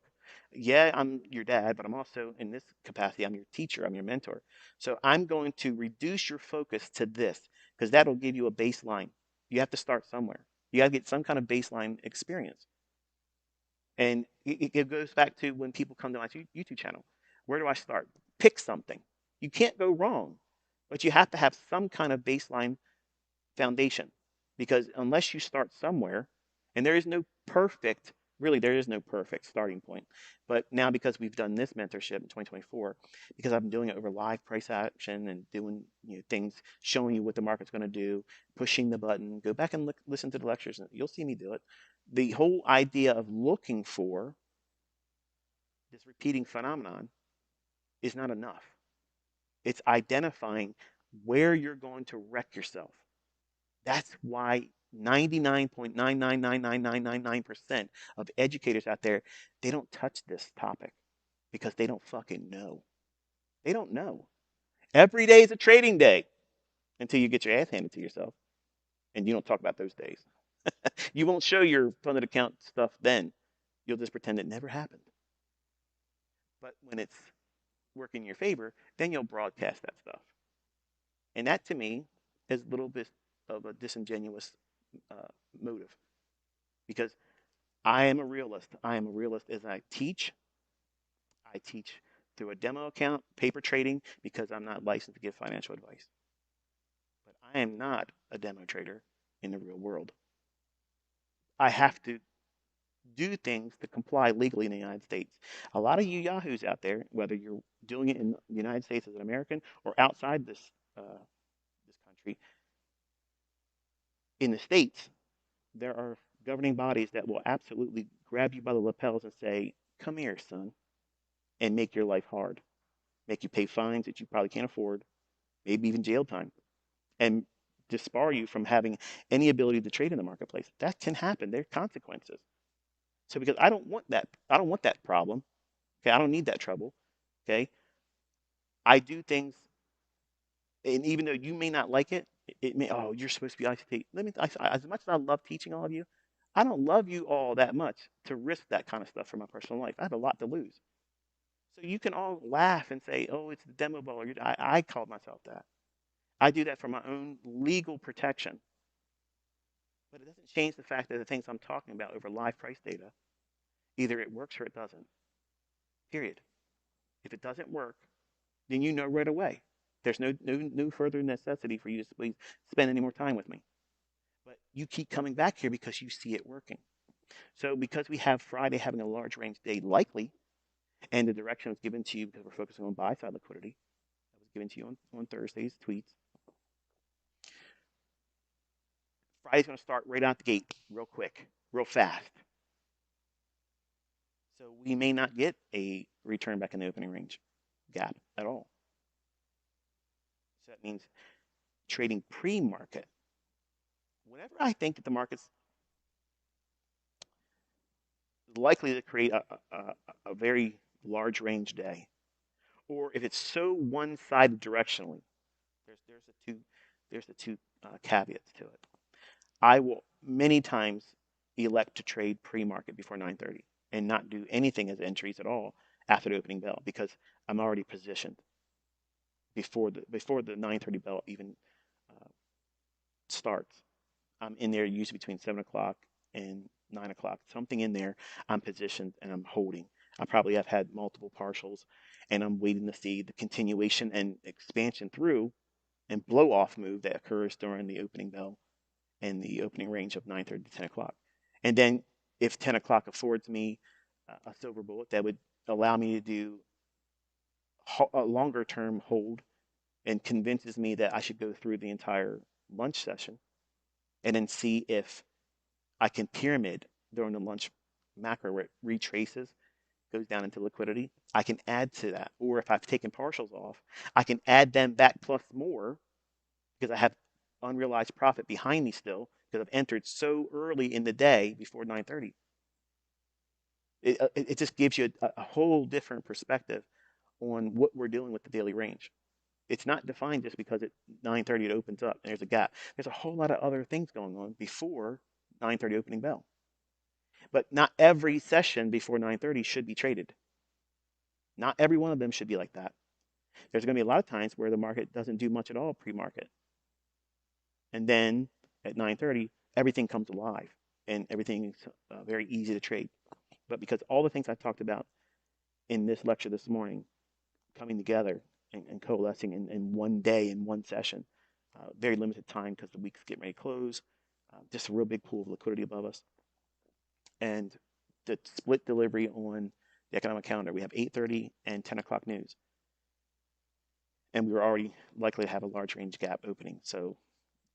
yeah, I'm your dad, but I'm also in this capacity, I'm your teacher, I'm your mentor. So I'm going to reduce your focus to this because that'll give you a baseline. You have to start somewhere. You got to get some kind of baseline experience. And it goes back to when people come to my YouTube channel. Where do I start? Pick something. You can't go wrong, but you have to have some kind of baseline foundation because unless you start somewhere, and there is no perfect, really, there is no perfect starting point. But now because we've done this mentorship in 2024, because I've been doing it over live price action and doing things, showing you what the market's going to do, pushing the button, go back and listen to the lectures, and you'll see me do it. The whole idea of looking for this repeating phenomenon is not enough. It's identifying where you're going to wreck yourself. That's why 99.9999999% of educators out there, they don't touch this topic because they don't fucking know. They don't know. Every day is a trading day until you get your ass handed to yourself. And you don't talk about those days. You won't show your funded account stuff then. You'll just pretend it never happened. But when it's working in your favor, then you'll broadcast that stuff. And that to me is a little bit of a disingenuous motive because I am a realist. I am a realist as I teach. I teach through a demo account, paper trading, because I'm not licensed to give financial advice. But I am not a demo trader in the real world. I have to do things to comply legally in the United States. A lot of you yahoos out there, whether you're doing it in the United States as an American or outside this country, in the States, there are governing bodies that will absolutely grab you by the lapels and say, come here, son, and make your life hard, make you pay fines that you probably can't afford, maybe even jail time, and disbar you from having any ability to trade in the marketplace. That can happen. There are consequences. So because I don't want that problem. Okay, I don't need that trouble. Okay, I do things, and even though you may not like it, it may, oh, you're supposed to be ICT. As much as I love teaching all of you, I don't love you all that much to risk that kind of stuff for my personal life. I have a lot to lose. So you can all laugh and say, oh, it's the demo ball. I called myself that. I do that for my own legal protection. But it doesn't change the fact that the things I'm talking about over live price data, either it works or it doesn't. Period. If it doesn't work, then you know right away. There's no further necessity for you to spend any more time with me. But you keep coming back here because you see it working. So because we have Friday having a large range day likely, and the direction was given to you because we're focusing on buy side liquidity, that was given to you on Thursday's tweets. Friday's going to start right out the gate, real quick, real fast. So we may not get a return back in the opening range gap at all. So that means trading pre-market. Whenever I think that the market's likely to create a very large range day, or if it's so one-sided directionally, there's the two caveats to it. I will many times elect to trade pre-market before 9:30 and not do anything as entries at all after the opening bell because I'm already positioned before the 9:30 bell even starts. I'm in there usually between 7 o'clock and 9 o'clock, something in there. I'm positioned and I'm holding. I probably have had multiple partials and I'm waiting to see the continuation and expansion through and blow off move that occurs during the opening bell and the opening range of 9:30 to 10 o'clock. And then if 10 o'clock affords me a silver bullet that would allow me to do a longer term hold and convinces me that I should go through the entire lunch session and then see if I can pyramid during the lunch macro where it retraces, goes down into liquidity. I can add to that. Or if I've taken partials off, I can add them back plus more because I have unrealized profit behind me still because I've entered so early in the day before 9:30. It just gives you a whole different perspective on what we're doing with the daily range. It's not defined just because at 9:30 it opens up and there's a gap. There's a whole lot of other things going on before 9:30 opening bell. But not every session before 9:30 should be traded. Not every one of them should be like that. There's going to be a lot of times where the market doesn't do much at all pre-market. And then at 9:30, everything comes alive and everything is very easy to trade. But because all the things I talked about in this lecture this morning coming together and coalescing in one day, in one session, very limited time because the week's getting ready to close, just a real big pool of liquidity above us. And the split delivery on the economic calendar, we have 8:30 and 10 o'clock news. And we were already likely to have a large range gap opening. So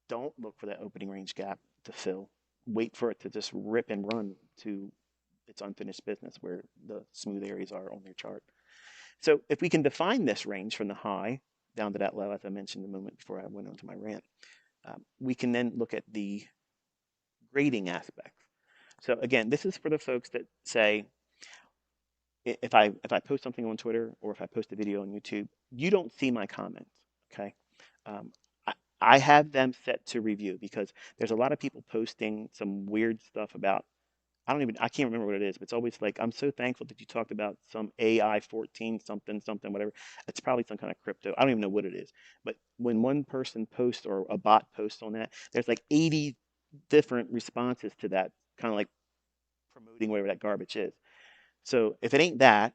don't look for that opening range gap to fill. Wait for it to just rip and run to its unfinished business where the smooth areas are on your chart. So if we can define this range from the high down to that low, as I mentioned a moment before I went on to my rant, we can then look at the grading aspects. So again, this is for the folks that say, if I post something on Twitter or if I post a video on YouTube, you don't see my comments, okay? I have them set to review because there's a lot of people posting some weird stuff about, I can't remember what it is, but it's always like, I'm so thankful that you talked about some AI 14 something, whatever. It's probably some kind of crypto. I don't even know what it is. But when one person posts or a bot posts on that, there's like 80 different responses to that, kind of like promoting whatever that garbage is. So if it ain't that,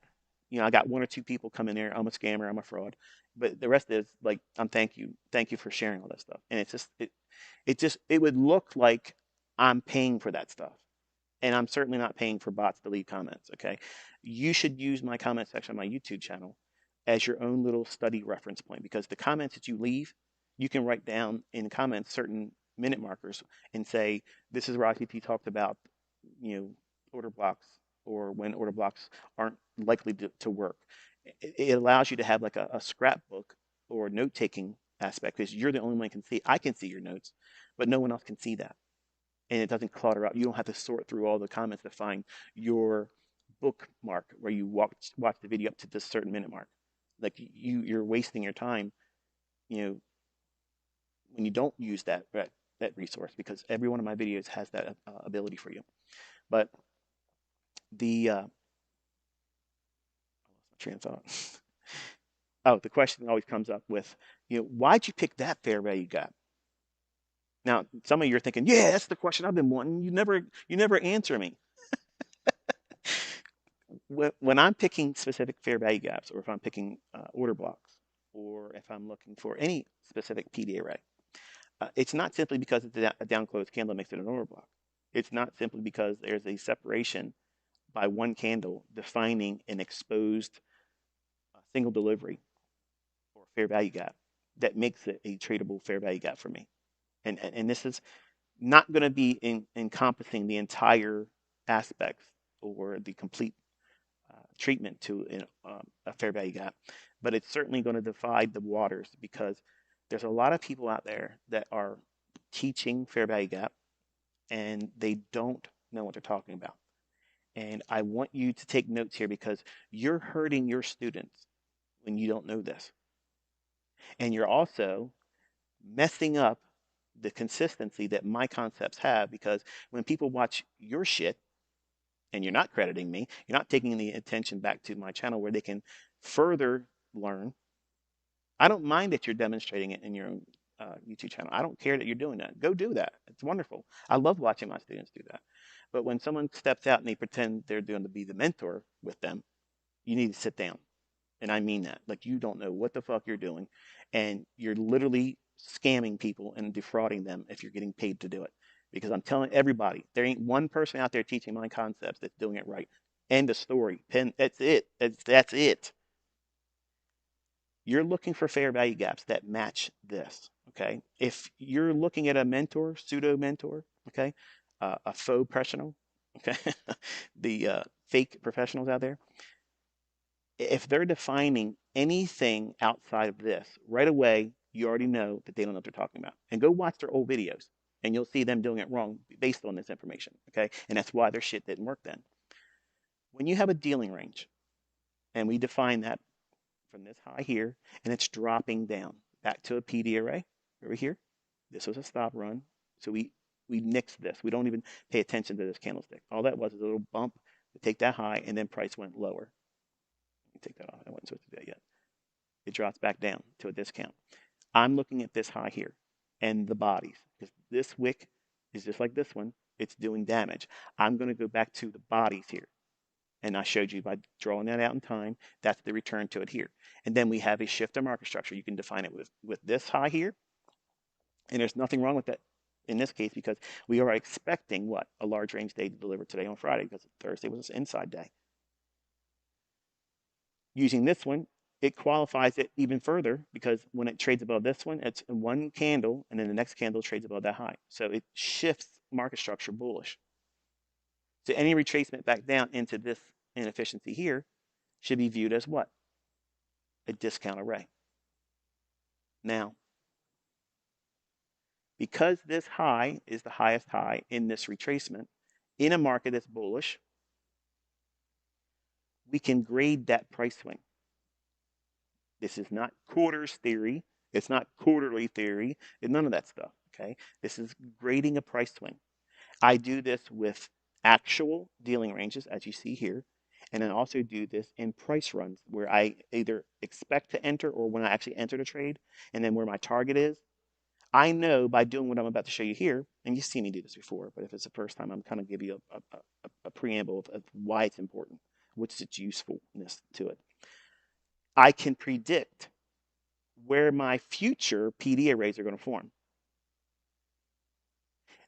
I got one or two people come in there, I'm a scammer, I'm a fraud. But the rest is like, thank you for sharing all that stuff. And it's just, it would look like I'm paying for that stuff. And I'm certainly not paying for bots to leave comments, okay? You should use my comment section on my YouTube channel as your own little study reference point because the comments that you leave, you can write down in comments certain minute markers and say, this is where ICT talked about, order blocks or when order blocks aren't likely to work. It allows you to have like a scrapbook or note-taking aspect because you're the only one who can see. I can see your notes, but no one else can see that. And it doesn't clutter up. You don't have to sort through all the comments to find your bookmark where you watch the video up to this certain minute mark. Like you're wasting your time, when you don't use that resource because every one of my videos has that ability for you. But the I lost my train of thought. Oh, the question always comes up with, why'd you pick that fair value gap? Now, some of you are thinking, yeah, that's the question I've been wanting. You never answer me. When I'm picking specific fair value gaps, or if I'm picking order blocks, or if I'm looking for any specific PD array, it's not simply because it's a down closed candle makes it an order block. It's not simply because there's a separation by one candle defining an exposed single delivery or fair value gap that makes it a tradable fair value gap for me. And this is not going to be encompassing the entire aspects or the complete treatment to a fair value gap, but it's certainly going to divide the waters because there's a lot of people out there that are teaching fair value gap and they don't know what they're talking about. And I want you to take notes here because you're hurting your students when you don't know this. And you're also messing up the consistency that my concepts have because when people watch your shit and you're not crediting me, you're not taking the attention back to my channel where they can further learn. I don't mind that you're demonstrating it in your own YouTube channel. I don't care that you're doing that. Go do that. It's wonderful. I love watching my students do that. But when someone steps out and they pretend they're going to be the mentor with them, you need to sit down. And I mean that. Like, you don't know what the fuck you're doing. And you're literally scamming people and defrauding them if you're getting paid to do it. Because I'm telling everybody, there ain't one person out there teaching my concepts that's doing it right. End of story. That's it. That's it. You're looking for fair value gaps that match this. Okay. If you're looking at a mentor, pseudo mentor, okay, a faux professional, okay, the fake professionals out there, if they're defining anything outside of this, right away, you already know that they don't know what they're talking about. And go watch their old videos, and you'll see them doing it wrong based on this information, okay? And that's why their shit didn't work then. When you have a dealing range, and we define that from this high here, and it's dropping down back to a PD array over here. This was a stop run. So we nixed this. We don't even pay attention to this candlestick. All that was a little bump to take that high, and then price went lower. Let me take that off. I wasn't supposed to do that yet. It drops back down to a discount. I'm looking at this high here and the bodies, because this wick is just like this one. It's doing damage. I'm going to go back to the bodies here. And I showed you by drawing that out in time, that's the return to adhere. And then we have a shift of market structure. You can define it with this high here. And there's nothing wrong with that in this case, because we are expecting what? A large range day to deliver today on Friday, because Thursday was an inside day. Using this one, it qualifies it even further, because when it trades above this one, it's one candle, and then the next candle trades above that high. So it shifts market structure bullish. So any retracement back down into this inefficiency here should be viewed as what? A discount array. Now, because this high is the highest high in this retracement, in a market that's bullish, we can grade that price swing. This is not quarters theory. It's not quarterly theory. It's none of that stuff, okay? This is grading a price swing. I do this with actual dealing ranges, as you see here, and I also do this in price runs, where I either expect to enter or when I actually enter the trade, and then where my target is. I know by doing what I'm about to show you here, and you've seen me do this before, but if it's the first time, I'm kind of give you a preamble of why it's important, what's its usefulness to it. I can predict where my future PD arrays are going to form.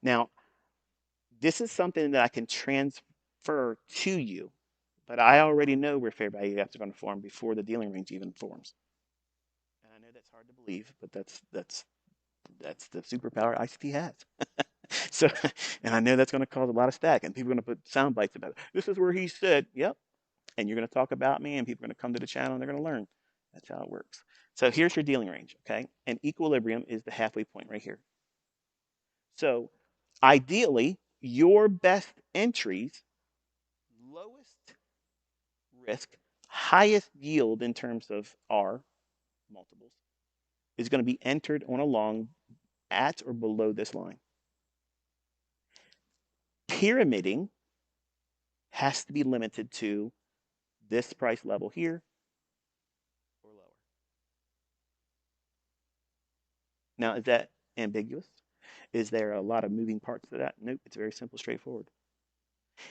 Now, this is something that I can transfer to you, but I already know where fair value gaps are going to form before the dealing range even forms. And I know that's hard to believe, but that's the superpower ICT has. So, and I know that's going to cause a lot of static, and people are going to put sound bites about it. This is where he said, yep. And you're going to talk about me, and people are going to come to the channel, and they're going to learn. That's how it works. So here's your dealing range, okay? And equilibrium is the halfway point right here. So ideally, your best entries, lowest risk, highest yield in terms of R multiples, is going to be entered on a long at or below this line. Pyramiding has to be limited to this price level here or lower. Now, is that ambiguous? Is there a lot of moving parts to that? Nope, it's very simple, straightforward.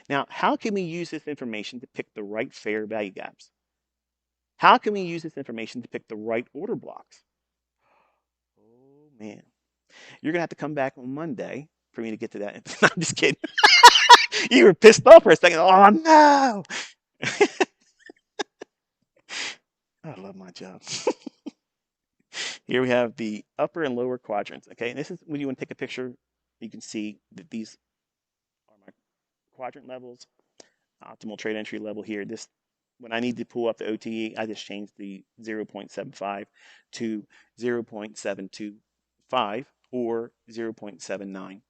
Now, how can we use this information to pick the right fair value gaps? How can we use this information to pick the right order blocks? Oh, man. You're going to have to come back on Monday for me to get to that. I'm just kidding. You were pissed off for a second. Oh, no. I love my job. Here we have the upper and lower quadrants. Okay, and this is when you want to take a picture. You can see that these are my quadrant levels, optimal trade entry level here. This, when I need to pull up the OTE, I just change the 0.75 to 0.725 or 0.79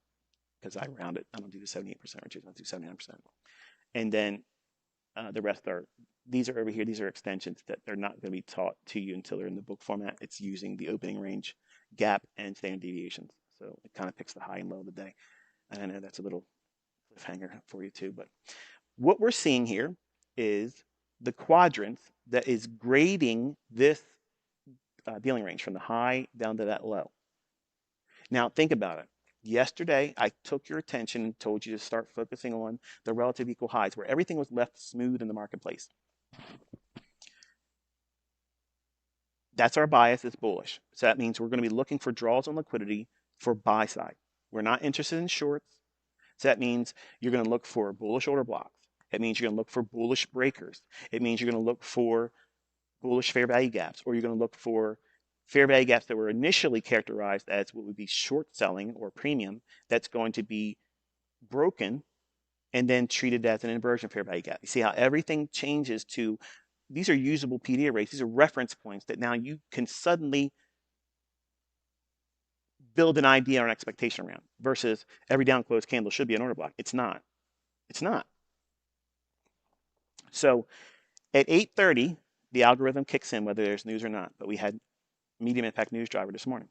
because I round it. I don't do the 78% returns, I do 79%. And then the rest are, these are over here. These are extensions that they're not going to be taught to you until they're in the book format. It's using the opening range, gap, and standard deviations. So it kind of picks the high and low of the day. And I know that's a little cliffhanger for you too. But what we're seeing here is the quadrants that is grading this dealing range from the high down to that low. Now think about it. Yesterday, I took your attention and told you to start focusing on the relative equal highs, where everything was left smooth in the marketplace. That's our bias, is bullish. So that means we're going to be looking for draws on liquidity for buy side. We're not interested in shorts. So that means you're going to look for bullish order blocks. It means you're going to look for bullish breakers. It means you're going to look for bullish fair value gaps, or you're going to look for fair value gaps that were initially characterized as what would be short selling or premium, that's going to be broken and then treated as an inversion fair value gap. You see how everything changes to, these are usable PD arrays. These are reference points that now you can suddenly build an idea or an expectation around versus every down close candle should be an order block. It's not. It's not. So at 8:30, the algorithm kicks in whether there's news or not, but we had medium impact news driver this morning.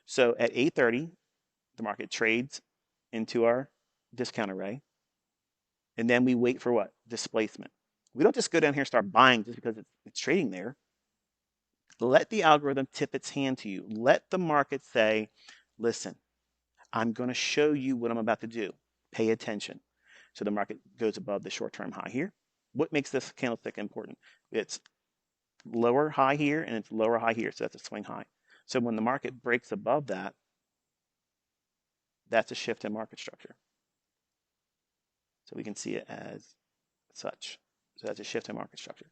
So at 8:30, the market trades into our discount array, and then we wait for what? Displacement. We don't just go down here and start buying just because it's trading there. Let the algorithm tip its hand to you. Let the market say, listen, I'm going to show you what I'm about to do. Pay attention. So the market goes above the short-term high here. What makes this candlestick important? It's lower high here and it's lower high here. So that's a swing high. So when the market breaks above that, that's a shift in market structure. So we can see it as such. So that's a shift in market structure.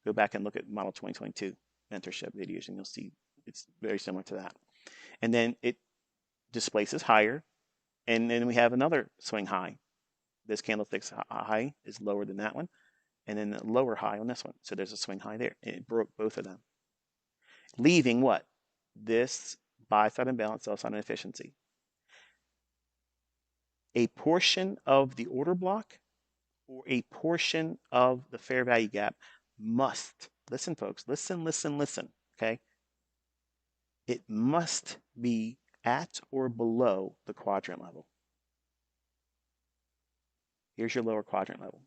Go back and look at model 2022 mentorship videos and you'll see it's very similar to that. And then it displaces higher, and then we have another swing high. This candlestick's high is lower than that one, and then the lower high on this one. So there's a swing high there, and it broke both of them, leaving what? This buy side imbalance, sell side inefficiency. A portion of the order block or a portion of the fair value gap must, listen folks, listen, okay? It must be at or below the quadrant level. Here's your lower quadrant level.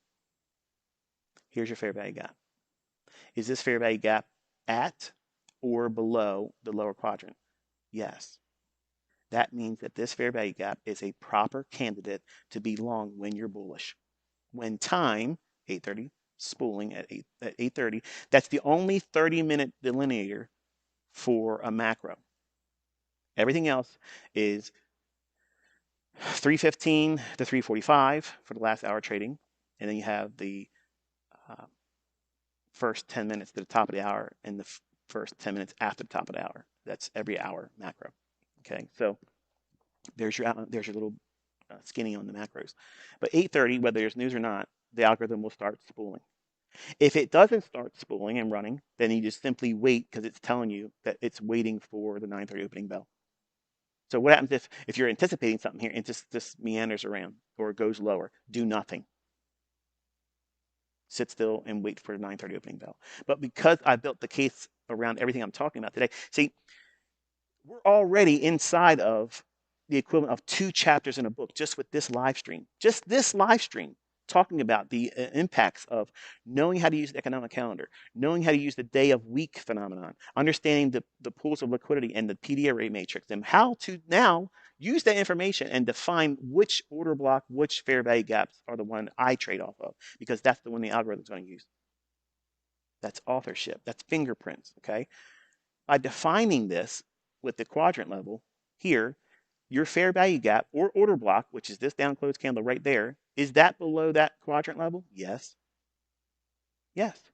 Here's your fair value gap. Is this fair value gap at or below the lower quadrant? Yes. That means that this fair value gap is a proper candidate to be long when you're bullish. When time, 8:30, spooling at 8:30, that's the only 30-minute delineator for a macro. Everything else is 3:15 to 3:45 for the last hour trading, and then you have the first 10 minutes to the top of the hour and the first 10 minutes after the top of the hour. That's every hour macro. Okay, so there's your little skinny on the macros. But 8:30, whether there's news or not, the algorithm will start spooling. If it doesn't start spooling and running, then you just simply wait because it's telling you that it's waiting for the 9:30 opening bell. So what happens if you're anticipating something here and just meanders around or goes lower? Do nothing. Sit still and wait for the 9:30 opening bell. But because I built the case around everything I'm talking about today, see, we're already inside of the equivalent of 2 chapters in a book just with this live stream. Just this live stream talking about the impacts of knowing how to use the economic calendar, knowing how to use the day of week phenomenon, understanding the pools of liquidity and the PD array matrix, and how to now use that information and define which order block, which fair value gaps are the one I trade off of, because that's the one the algorithm is going to use. That's authorship. That's fingerprints, okay? By defining this with the quadrant level here, your fair value gap or order block, which is this down close candle right there, is that below that quadrant level? Yes. Yes.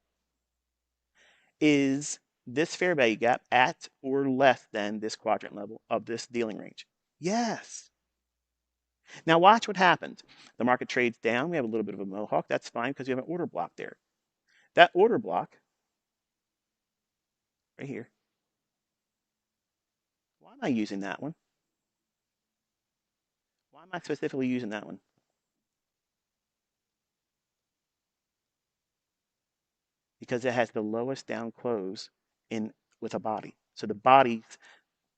Is this fair value gap at or less than this quadrant level of this dealing range? Yes. Now watch what happens. The market trades down. We have a little bit of a mohawk. That's fine because you have an order block there. That order block right here. Why am I using that one? Why am I specifically using that one? Because it has the lowest down close in with a body. So the body's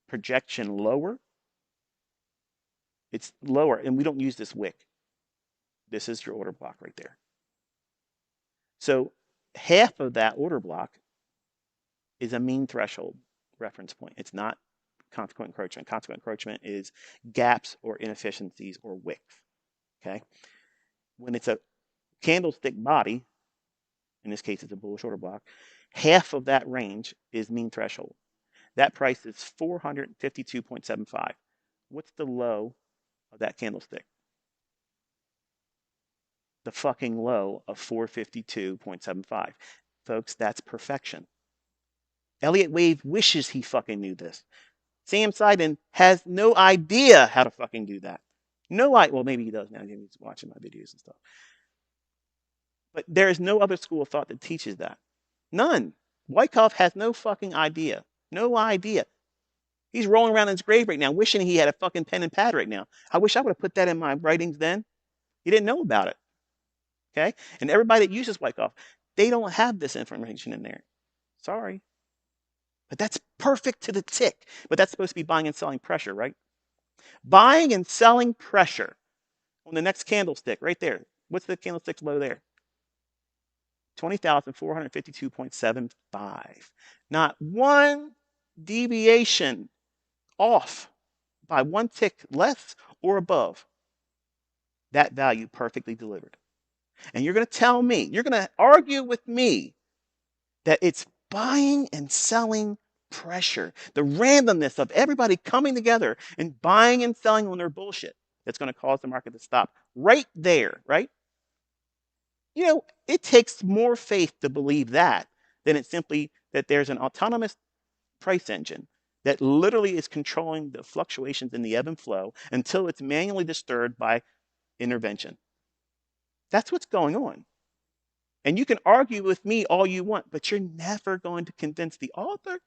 projection lower, it's lower, and we don't use this wick. This is your order block right there. So half of that order block is a mean threshold reference point. It's not consequent encroachment. Consequent encroachment is gaps or inefficiencies or wicks. Okay. When it's a candlestick body, in this case it's a bullish order block, half of that range is mean threshold. That price is 452.75. What's the low of that candlestick? The fucking low of 452.75. Folks, that's perfection. Elliott Wave wishes he fucking knew this. Sam Seiden has no idea how to fucking do that. Well, maybe he does now. He's watching my videos and stuff. But there is no other school of thought that teaches that. None. Wyckoff has no fucking idea. No idea. He's rolling around in his grave right now, wishing he had a fucking pen and pad right now. I wish I would have put that in my writings then. He didn't know about it. Okay? And everybody that uses Wyckoff, they don't have this information in there. Sorry. But that's perfect to the tick. But that's supposed to be buying and selling pressure, right? Buying and selling pressure on the next candlestick right there. What's the candlestick low there? 20,452.75. Not one deviation off by one tick less or above. That value perfectly delivered. And you're going to tell me, you're going to argue with me that it's buying and selling pressure, the randomness of everybody coming together and buying and selling on their bullshit that's going to cause the market to stop right there, right? You know, it takes more faith to believe that than it's simply that there's an autonomous price engine that literally is controlling the fluctuations in the ebb and flow until it's manually disturbed by intervention. That's what's going on. And you can argue with me all you want, but you're never going to convince the author.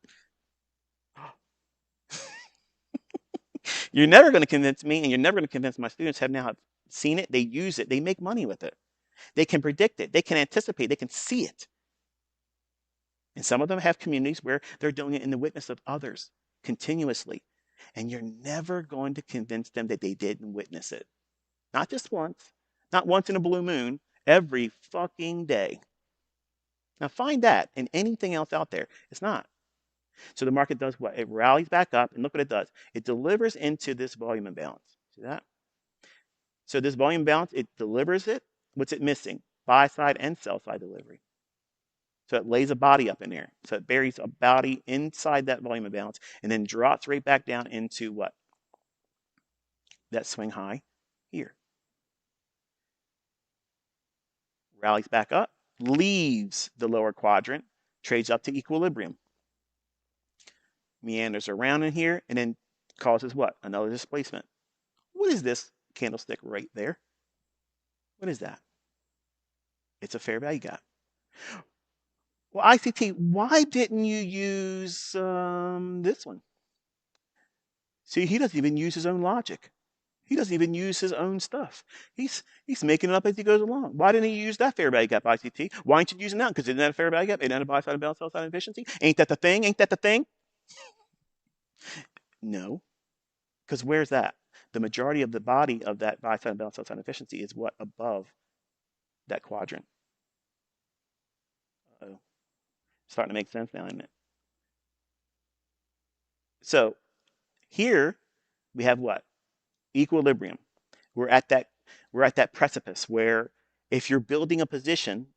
You're never going to convince me, and you're never going to convince my students have now seen it, they use it, they make money with it. They can predict it, they can anticipate, they can see it. And some of them have communities where they're doing it in the witness of others continuously. And you're never going to convince them that they didn't witness it. Not just once, not once in a blue moon, every fucking day. Now find that in anything else out there. It's not. So the market does what? It rallies back up, and look what it does. It delivers into this volume imbalance. See that? So this volume imbalance, it delivers it. What's it missing? Buy side and sell side delivery. So it lays a body up in there. So it buries a body inside that volume imbalance and then drops right back down into what? That swing high here. Rallies back up, leaves the lower quadrant, trades up to equilibrium. Meanders around in here and then causes what? Another displacement. What is this candlestick right there? What is that? It's a fair value gap. Well, ICT, why didn't you use this one? See, he doesn't even use his own logic. He doesn't even use his own stuff. He's making it up as he goes along. Why didn't he use that fair value gap, ICT? Why aren't you using that? Because isn't that a fair value gap? Isn't that a buy side and sell side efficiency? Ain't that the thing? Ain't that the thing? No. Because where's that? The majority of the body of that buy side and sell side efficiency is what? Above that quadrant. Uh-oh. Starting to make sense now, isn't it? So here we have what? Equilibrium. We're at that precipice where if you're building a position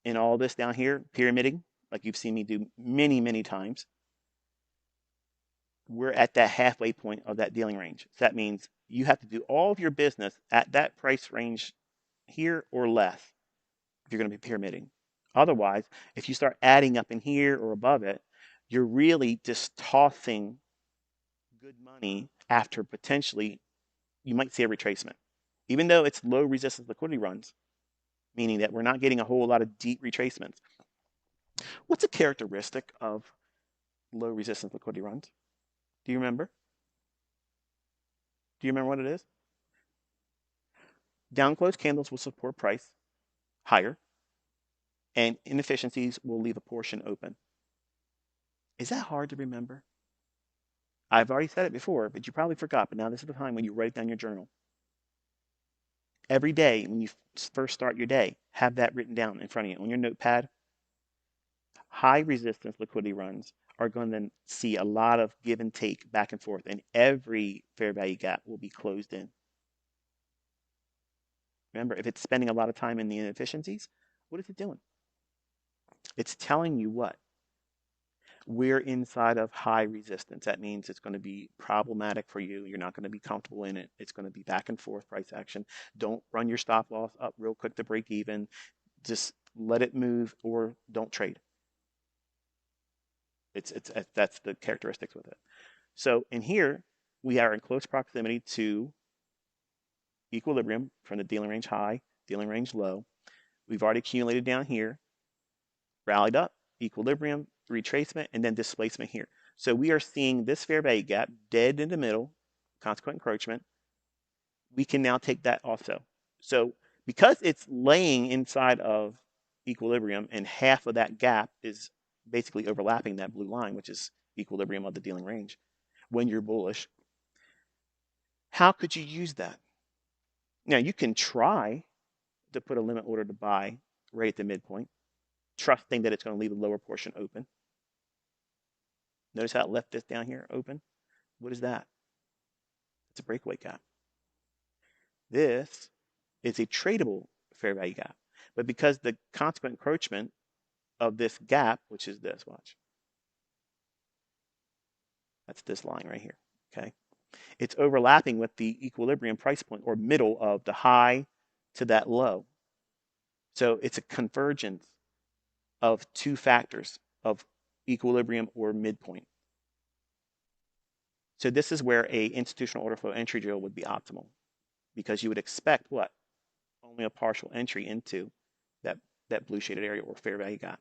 in all this down here, pyramiding, like you've seen me do many, many times, we're at that halfway point of that dealing range. So that means you have to do all of your business at that price range here or less if you're going to be pyramiding. Otherwise, if you start adding up in here or above it, you're really just tossing good money after potentially you might see a retracement. Even though it's low resistance liquidity runs, meaning that we're not getting a whole lot of deep retracements. What's a characteristic of low resistance liquidity runs? Do you remember? Do you remember what it is? Down close candles will support price higher, and inefficiencies will leave a portion open. Is that hard to remember? I've already said it before, but you probably forgot. But now this is the time when you write it down in your journal. Every day when you first start your day, have that written down in front of you on your notepad. High resistance liquidity runs are going to see a lot of give and take back and forth, and every fair value gap will be closed in. Remember, if it's spending a lot of time in the inefficiencies, what is it doing? It's telling you what? We're inside of high resistance. That means it's going to be problematic for you. You're not going to be comfortable in it. It's going to be back and forth price action. Don't run your stop loss up real quick to break even. Just let it move or don't trade. That's the characteristics with it. So in here, we are in close proximity to equilibrium from the dealing range high, dealing range low. We've already accumulated down here, rallied up, equilibrium, retracement, and then displacement here. So we are seeing this fair value gap dead in the middle, consequent encroachment. We can now take that also. So because it's laying inside of equilibrium and half of that gap is basically overlapping that blue line, which is equilibrium of the dealing range, when you're bullish, how could you use that? Now you can try to put a limit order to buy right at the midpoint, trusting that it's going to leave the lower portion open. Notice how it left this down here open? What is that? It's a breakaway gap. This is a tradable fair value gap. But because the consequent encroachment of this gap, which is this, watch. That's this line right here, okay? It's overlapping with the equilibrium price point or middle of the high to that low. So it's a convergence of two factors of equilibrium or midpoint. So this is where a institutional order flow entry drill would be optimal, because you would expect what? Only a partial entry into that blue shaded area or fair value gap.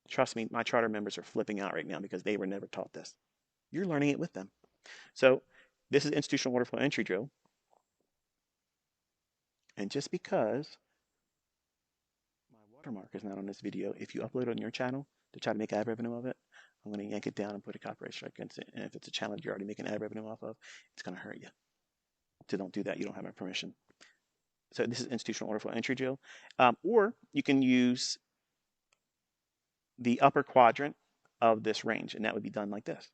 Trust me, my charter members are flipping out right now because they were never taught this. You're learning it with them. So this is institutional order flow entry drill. And just because my watermark is not on this video, if you upload it on your channel to try to make ad revenue of it, I'm going to yank it down and put a copyright strike against it. And if it's a channel you're already making ad revenue off of, it's going to hurt you. So don't do that. You don't have my permission. So this is institutional order flow entry drill. Or you can use the upper quadrant of this range, and that would be done like this.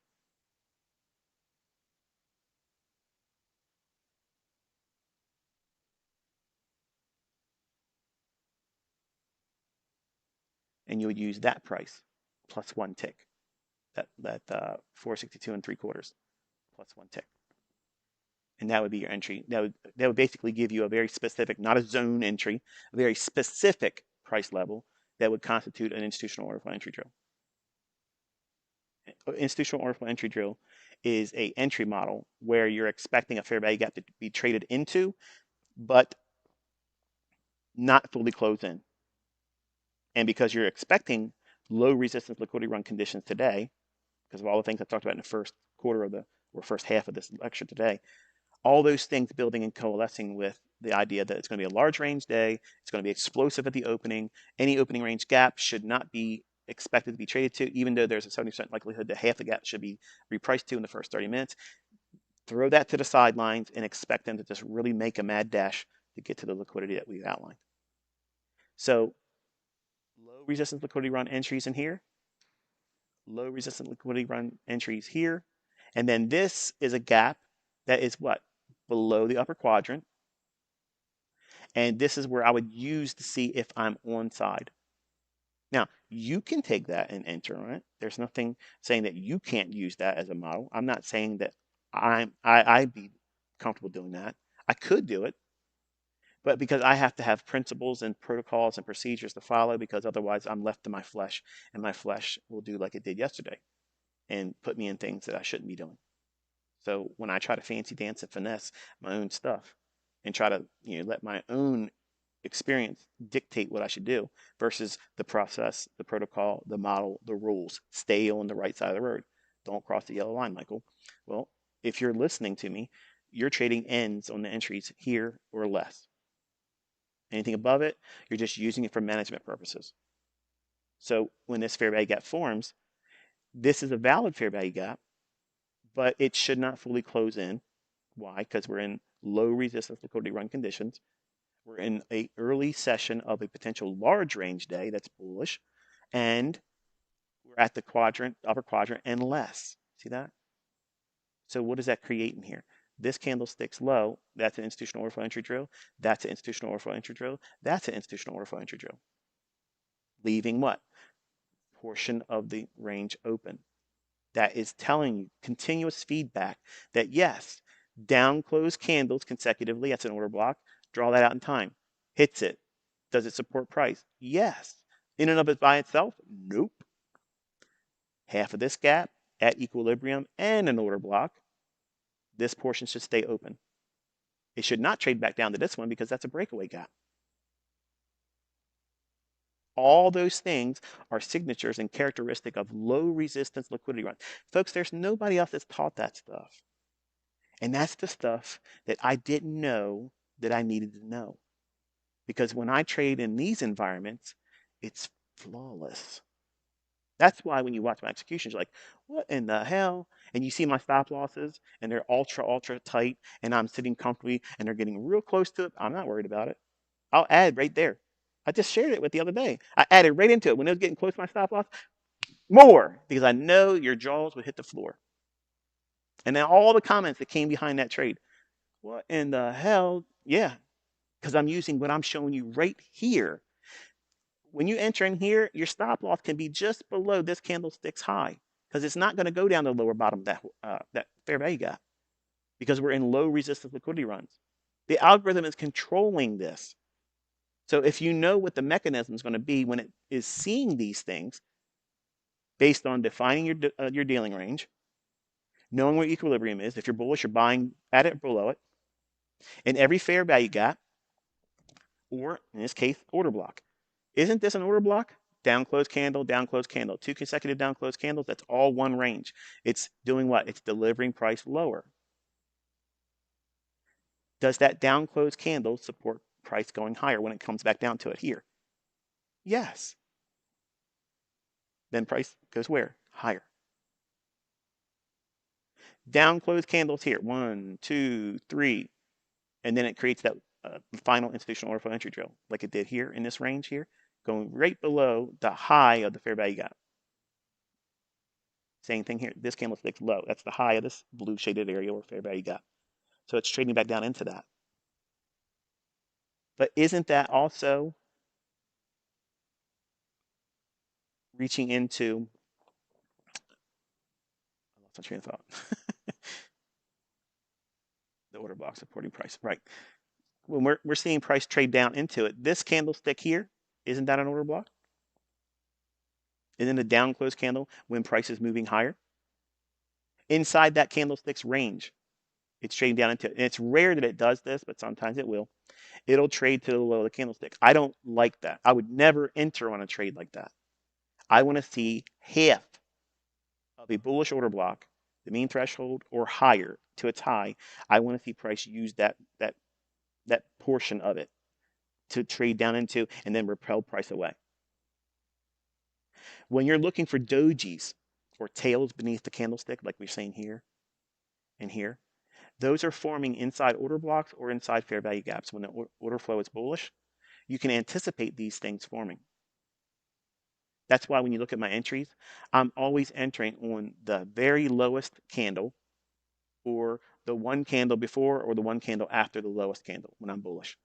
And you would use that price plus one tick, that 462 3/4 plus one tick. And that would be your entry. That would basically give you a very specific, not a zone entry, a very specific price level that would constitute an institutional order flow entry drill. Institutional order flow entry drill is a entry model where you're expecting a fair value gap to be traded into, but not fully close in. And because you're expecting low resistance liquidity run conditions today, because of all the things I talked about in the first quarter of or first half of this lecture today, all those things building and coalescing with the idea that it's going to be a large range day, it's going to be explosive at the opening, any opening range gap should not be expected to be traded to, even though there's a 70% likelihood that half the gap should be repriced to in the first 30 minutes. Throw that to the sidelines and expect them to just really make a mad dash to get to the liquidity that we've outlined. So low resistance liquidity run entries in here, low resistance liquidity run entries here, and then this is a gap that is what? Below the upper quadrant. And this is where I would use to see if I'm on side. Now, you can take that and enter on it. There's nothing saying that you can't use that as a model. I'm not saying that I'd be comfortable doing that. I could do it, but because I have to have principles and protocols and procedures to follow, because otherwise I'm left to my flesh, and my flesh will do like it did yesterday and put me in things that I shouldn't be doing. So when I try to fancy dance and finesse my own stuff and try to let my own experience dictate what I should do versus the process, the protocol, the model, the rules, stay on the right side of the road. Don't cross the yellow line, Michael. Well, if you're listening to me, you're trading ends on the entries here or less. Anything above it, you're just using it for management purposes. So when this fair value gap forms, this is a valid fair value gap, but it should not fully close in. Why? Because we're in low resistance liquidity run conditions. We're in an early session of a potential large range day that's bullish, and we're at the quadrant, upper quadrant, and less. See that? So what does that create in here? This candlestick's low, that's an institutional order flow entry drill. That's an institutional order flow entry drill. That's an institutional order flow entry drill. Leaving what? Portion of the range open. That is telling you continuous feedback that yes, down close candles consecutively, that's an order block. Draw that out in time. Hits it. Does it support price? Yes. In and of it by itself? Nope. Half of this gap at equilibrium and an order block, this portion should stay open. It should not trade back down to this one because that's a breakaway gap. All those things are signatures and characteristic of low resistance liquidity runs. Folks, there's nobody else that's taught that stuff. And that's the stuff that I didn't know that I needed to know. Because when I trade in these environments, it's flawless. That's why when you watch my executions, you're like, what in the hell? And you see my stop losses and they're ultra tight and I'm sitting comfortably and they're getting real close to it. I'm not worried about it. I'll add right there. I just shared it with the other day. I added right into it. When it was getting close to my stop loss, more, because I know your jaws would hit the floor. And then all the comments that came behind that trade. What in the hell? Yeah, because I'm using what I'm showing you right here. When you enter in here, your stop loss can be just below this candlestick's high because it's not going to go down the lower bottom of that fair value gap because we're in low resistance liquidity runs. The algorithm is controlling this. So if you know what the mechanism is going to be when it is seeing these things based on defining your dealing range, knowing where equilibrium is, if you're bullish, you're buying at it or below it, in every fair value gap, or in this case, order block. Isn't this an order block? Down, close candle, down, close candle. 2 consecutive down, close candles. That's all one range. It's doing what? It's delivering price lower. Does that down, close candle support price going higher when it comes back down to it here? Yes. Then price goes where? Higher. Down, close candles here. 1, 2, 3. And then it creates that final institutional order flow entry drill, like it did here in this range here, going right below the high of the fair value gap. Same thing here. This candlestick's low. That's the high of this blue shaded area or fair value gap. So it's trading back down into that. But isn't that also reaching into, I lost my train of thought. The order block supporting price, right? When we're seeing price trade down into it, this candlestick here, isn't that an order block? Isn't a down close candle when price is moving higher? Inside that candlestick's range, it's trading down into it. And it's rare that it does this, but sometimes it will. It'll trade to the low of the candlestick. I don't like that. I would never enter on a trade like that. I want to see half of a bullish order block, the mean threshold or higher to its high. I want to see price use that portion of it to trade down into and then repel price away. When you're looking for dojis or tails beneath the candlestick, like we're saying here and here, those are forming inside order blocks or inside fair value gaps. When the order flow is bullish, you can anticipate these things forming. That's why when you look at my entries, I'm always entering on the very lowest candle or the one candle before or the one candle after the lowest candle when I'm bullish.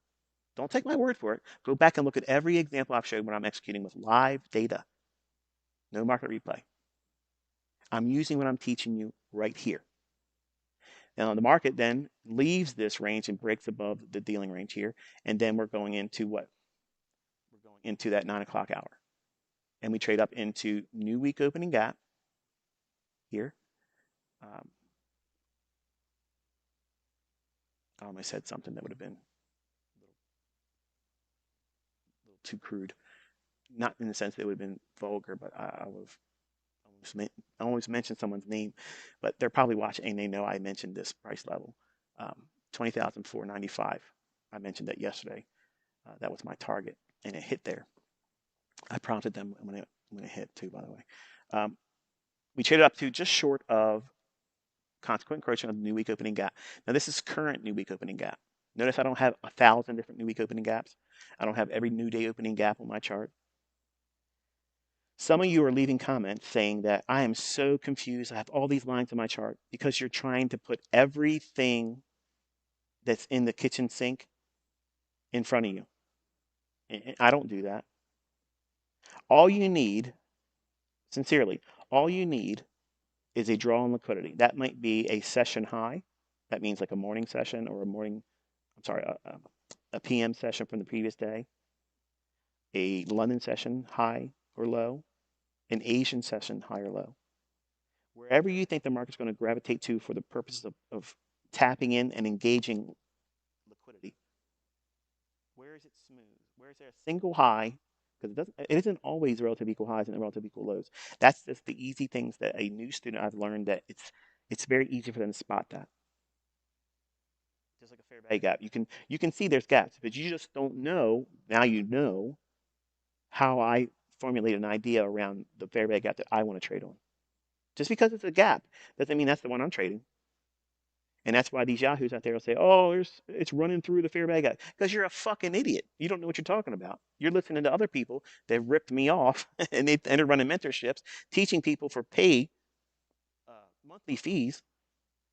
Don't take my word for it. Go back and look at every example I've showed when I'm executing with live data. No market replay. I'm using what I'm teaching you right here. Now the market then leaves this range and breaks above the dealing range here. And then we're going into what? We're going into that 9 o'clock hour. And we trade up into new week opening gap here. I almost said something that would have been a little too crude. Not in the sense that it would have been vulgar, but I almost mentioned someone's name, but they're probably watching and they know I mentioned this price level, 20,495. I mentioned that yesterday. That was my target, and it hit there. I prompted them when it hit too, by the way. We traded up to just short of consequent encroachment of the new week opening gap. Now this is current new week opening gap. Notice I don't have 1,000 different new week opening gaps. I don't have every new day opening gap on my chart. Some of you are leaving comments saying that I am so confused. I have all these lines in my chart because you're trying to put everything that's in the kitchen sink in front of you. I don't do that. All you need, sincerely, all you need is a draw on liquidity. That might be a session high. That means like a morning session or a PM session from the previous day, a London session high or low, an Asian session high or low. Wherever you think the market's going to gravitate to for the purposes of tapping in and engaging liquidity. Where is it smooth? Where is there a single high because it isn't always relative equal highs and relative equal lows. That's just the easy things that a new student I've learned that it's very easy for them to spot that. Just like a fair value gap, you can see there's gaps, but you just don't know. Now you know how I formulate an idea around the fair value gap that I want to trade on. Just because it's a gap doesn't mean that's the one I'm trading. And that's why these yahoos out there will say, "Oh, it's running through the fair value gap," because you're a fucking idiot. You don't know what you're talking about. You're listening to other people that ripped me off, and they ended running mentorships, teaching people for pay uh, monthly fees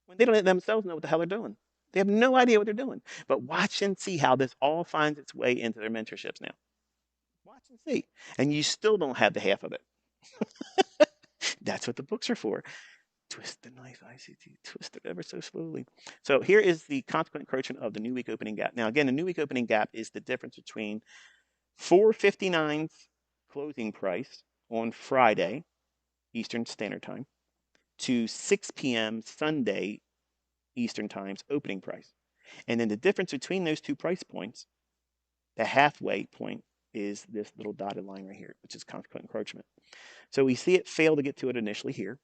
when they don't themselves know what the hell they're doing. They have no idea what they're doing. But watch and see how this all finds its way into their mentorships now. Watch and see. And you still don't have the half of it. That's what the books are for. Twist the knife, ICT, twist it ever so slowly. So here is the consequent encroachment of the new week opening gap. Now, again, the new week opening gap is the difference between 4:59's closing price on Friday, Eastern Standard Time, to 6 p.m. Sunday, Eastern Time's opening price. And then the difference between those two price points, the halfway point, is this little dotted line right here, which is consequent encroachment. So we see it fail to get to it initially here,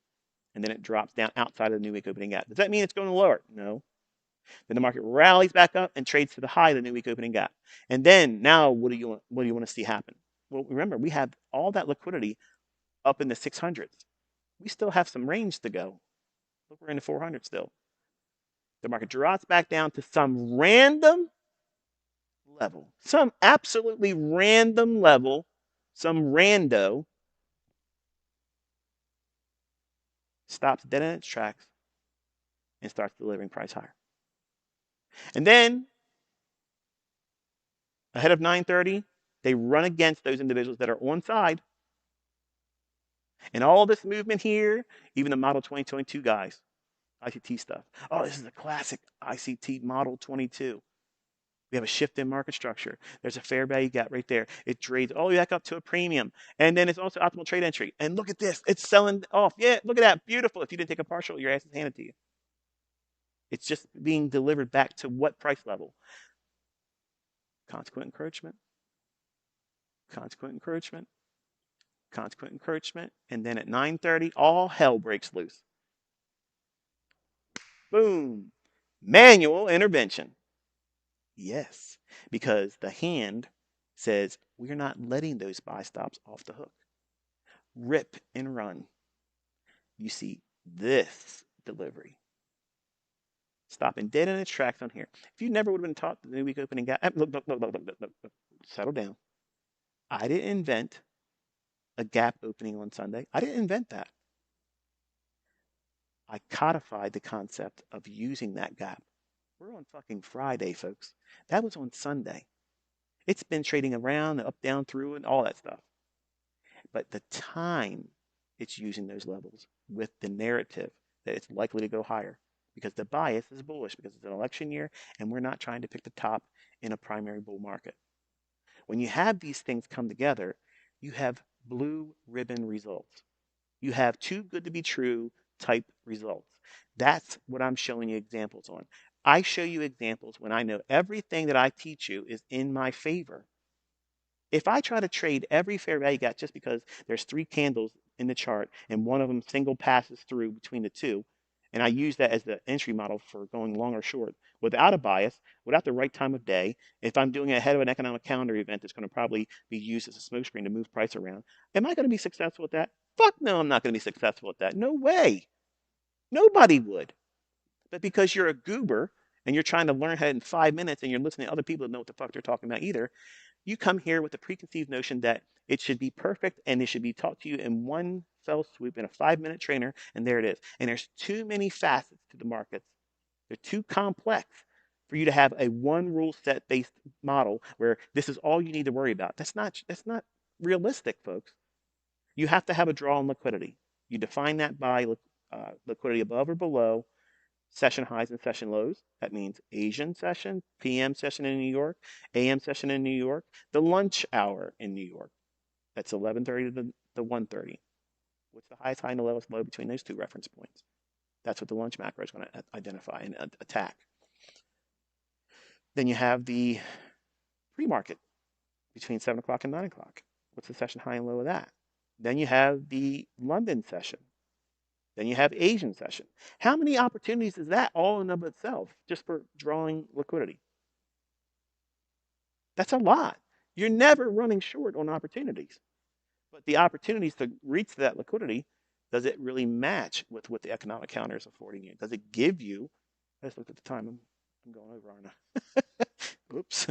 and then it drops down outside of the new week opening gap. Does that mean it's going lower? No. Then the market rallies back up and trades to the high of the new week opening gap. And then now what do you want to see happen? Well, remember, we have all that liquidity up in the 600s. We still have some range to go. Look, we're in the 400s still. The market drops back down to some random level, some absolutely random level, some rando, stops dead in its tracks and starts delivering price higher. And then ahead of 9:30, they run against those individuals that are on side. And all this movement here, even the Model 2022 guys, ICT stuff. Oh, this is a classic ICT Model 22. We have a shift in market structure. There's a fair value gap right there. It trades all the way back up to a premium. And then it's also optimal trade entry. And look at this. It's selling off. Yeah, look at that. Beautiful. If you didn't take a partial, your ass is handed to you. It's just being delivered back to what price level? Consequent encroachment. Consequent encroachment. Consequent encroachment. And then at 9:30, all hell breaks loose. Boom. Manual intervention. Yes, because the hand says we're not letting those buy stops off the hook. Rip and run. You see this delivery. Stopping dead in its tracks on here. If you never would have been taught the new week opening gap, look, settle down. I didn't invent a gap opening on Sunday. I didn't invent that. I codified the concept of using that gap. We're on fucking Friday, folks. That was on Sunday. It's been trading around, up, down, through, and all that stuff. But the time it's using those levels with the narrative that it's likely to go higher because the bias is bullish because it's an election year and we're not trying to pick the top in a primary bull market. When you have these things come together, you have blue ribbon results. You have too good to be true type results. That's what I'm showing you examples on. I show you examples when I know everything that I teach you is in my favor. If I try to trade every fair value gap just because there's 3 candles in the chart and one of them single passes through between the two, and I use that as the entry model for going long or short without a bias, without the right time of day, if I'm doing it ahead of an economic calendar event that's going to probably be used as a smokescreen to move price around, am I going to be successful at that? Fuck no, I'm not going to be successful at that. No way. Nobody would. But because you're a goober and you're trying to learn how in 5 minutes and you're listening to other people that know what the fuck they're talking about either, you come here with the preconceived notion that it should be perfect and it should be taught to you in one fell swoop in a 5-minute trainer, and there it is. And there's too many facets to the markets. They're too complex for you to have a one rule set based model where this is all you need to worry about. That's not realistic, folks. You have to have a draw on liquidity. You define that by liquidity above or below session highs and session lows. That means Asian session, PM session in New York, AM session in New York, the lunch hour in New York. That's 11:30 to 1:30. What's the highest high and the lowest low between those two reference points? That's what the lunch macro is going to identify and attack. Then you have the pre-market between 7 o'clock and 9 o'clock. What's the session high and low of that? Then you have the London session. Then you have Asian session. How many opportunities is that all in of itself just for drawing liquidity? That's a lot. You're never running short on opportunities. But the opportunities to reach that liquidity, does it really match with what the economic calendar is affording you? Does it give you, let's look at the time, I'm going over, aren't I? Oops.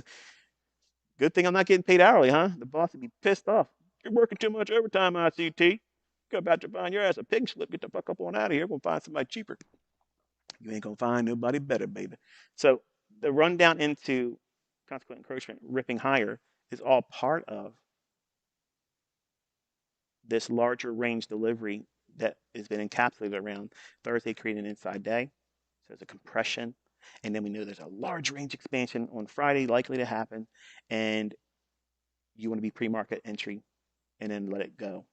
Good thing I'm not getting paid hourly, huh? The boss would be pissed off. You're working too much overtime, ICT. Go about to find your ass a pink slip. Get the fuck up on out of here. We'll find somebody cheaper. You ain't gonna find nobody better, baby. So the rundown into consequent encroachment, ripping higher, is all part of this larger range delivery that has been encapsulated around Thursday creating an inside day. So there's a compression. And then we know there's a large range expansion on Friday likely to happen. And you want to be pre-market entry and then let it go.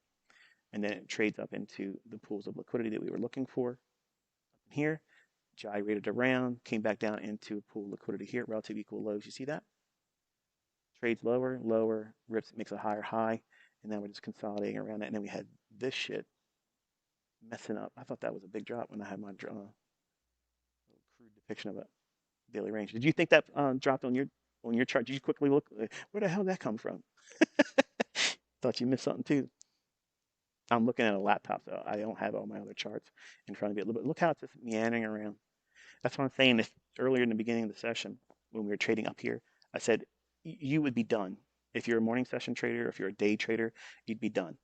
And then it trades up into the pools of liquidity that we were looking for here. Gyrated around, came back down into a pool of liquidity here, relative equal lows. You see that? Trades lower, lower, rips, makes a higher high, and then we're just consolidating around that. And then we had this shit messing up. I thought that was a big drop when I had my crude depiction of a daily range. Did you think that dropped on your chart? Did you quickly look? Where the hell did that come from? Thought you missed something too. I'm looking at a laptop, so I don't have all my other charts in front of me a little bit. Look how it's just meandering around. That's what I'm saying. If earlier in the beginning of the session, when we were trading up here, I said you would be done. If you're a morning session trader, if you're a day trader, you'd be done.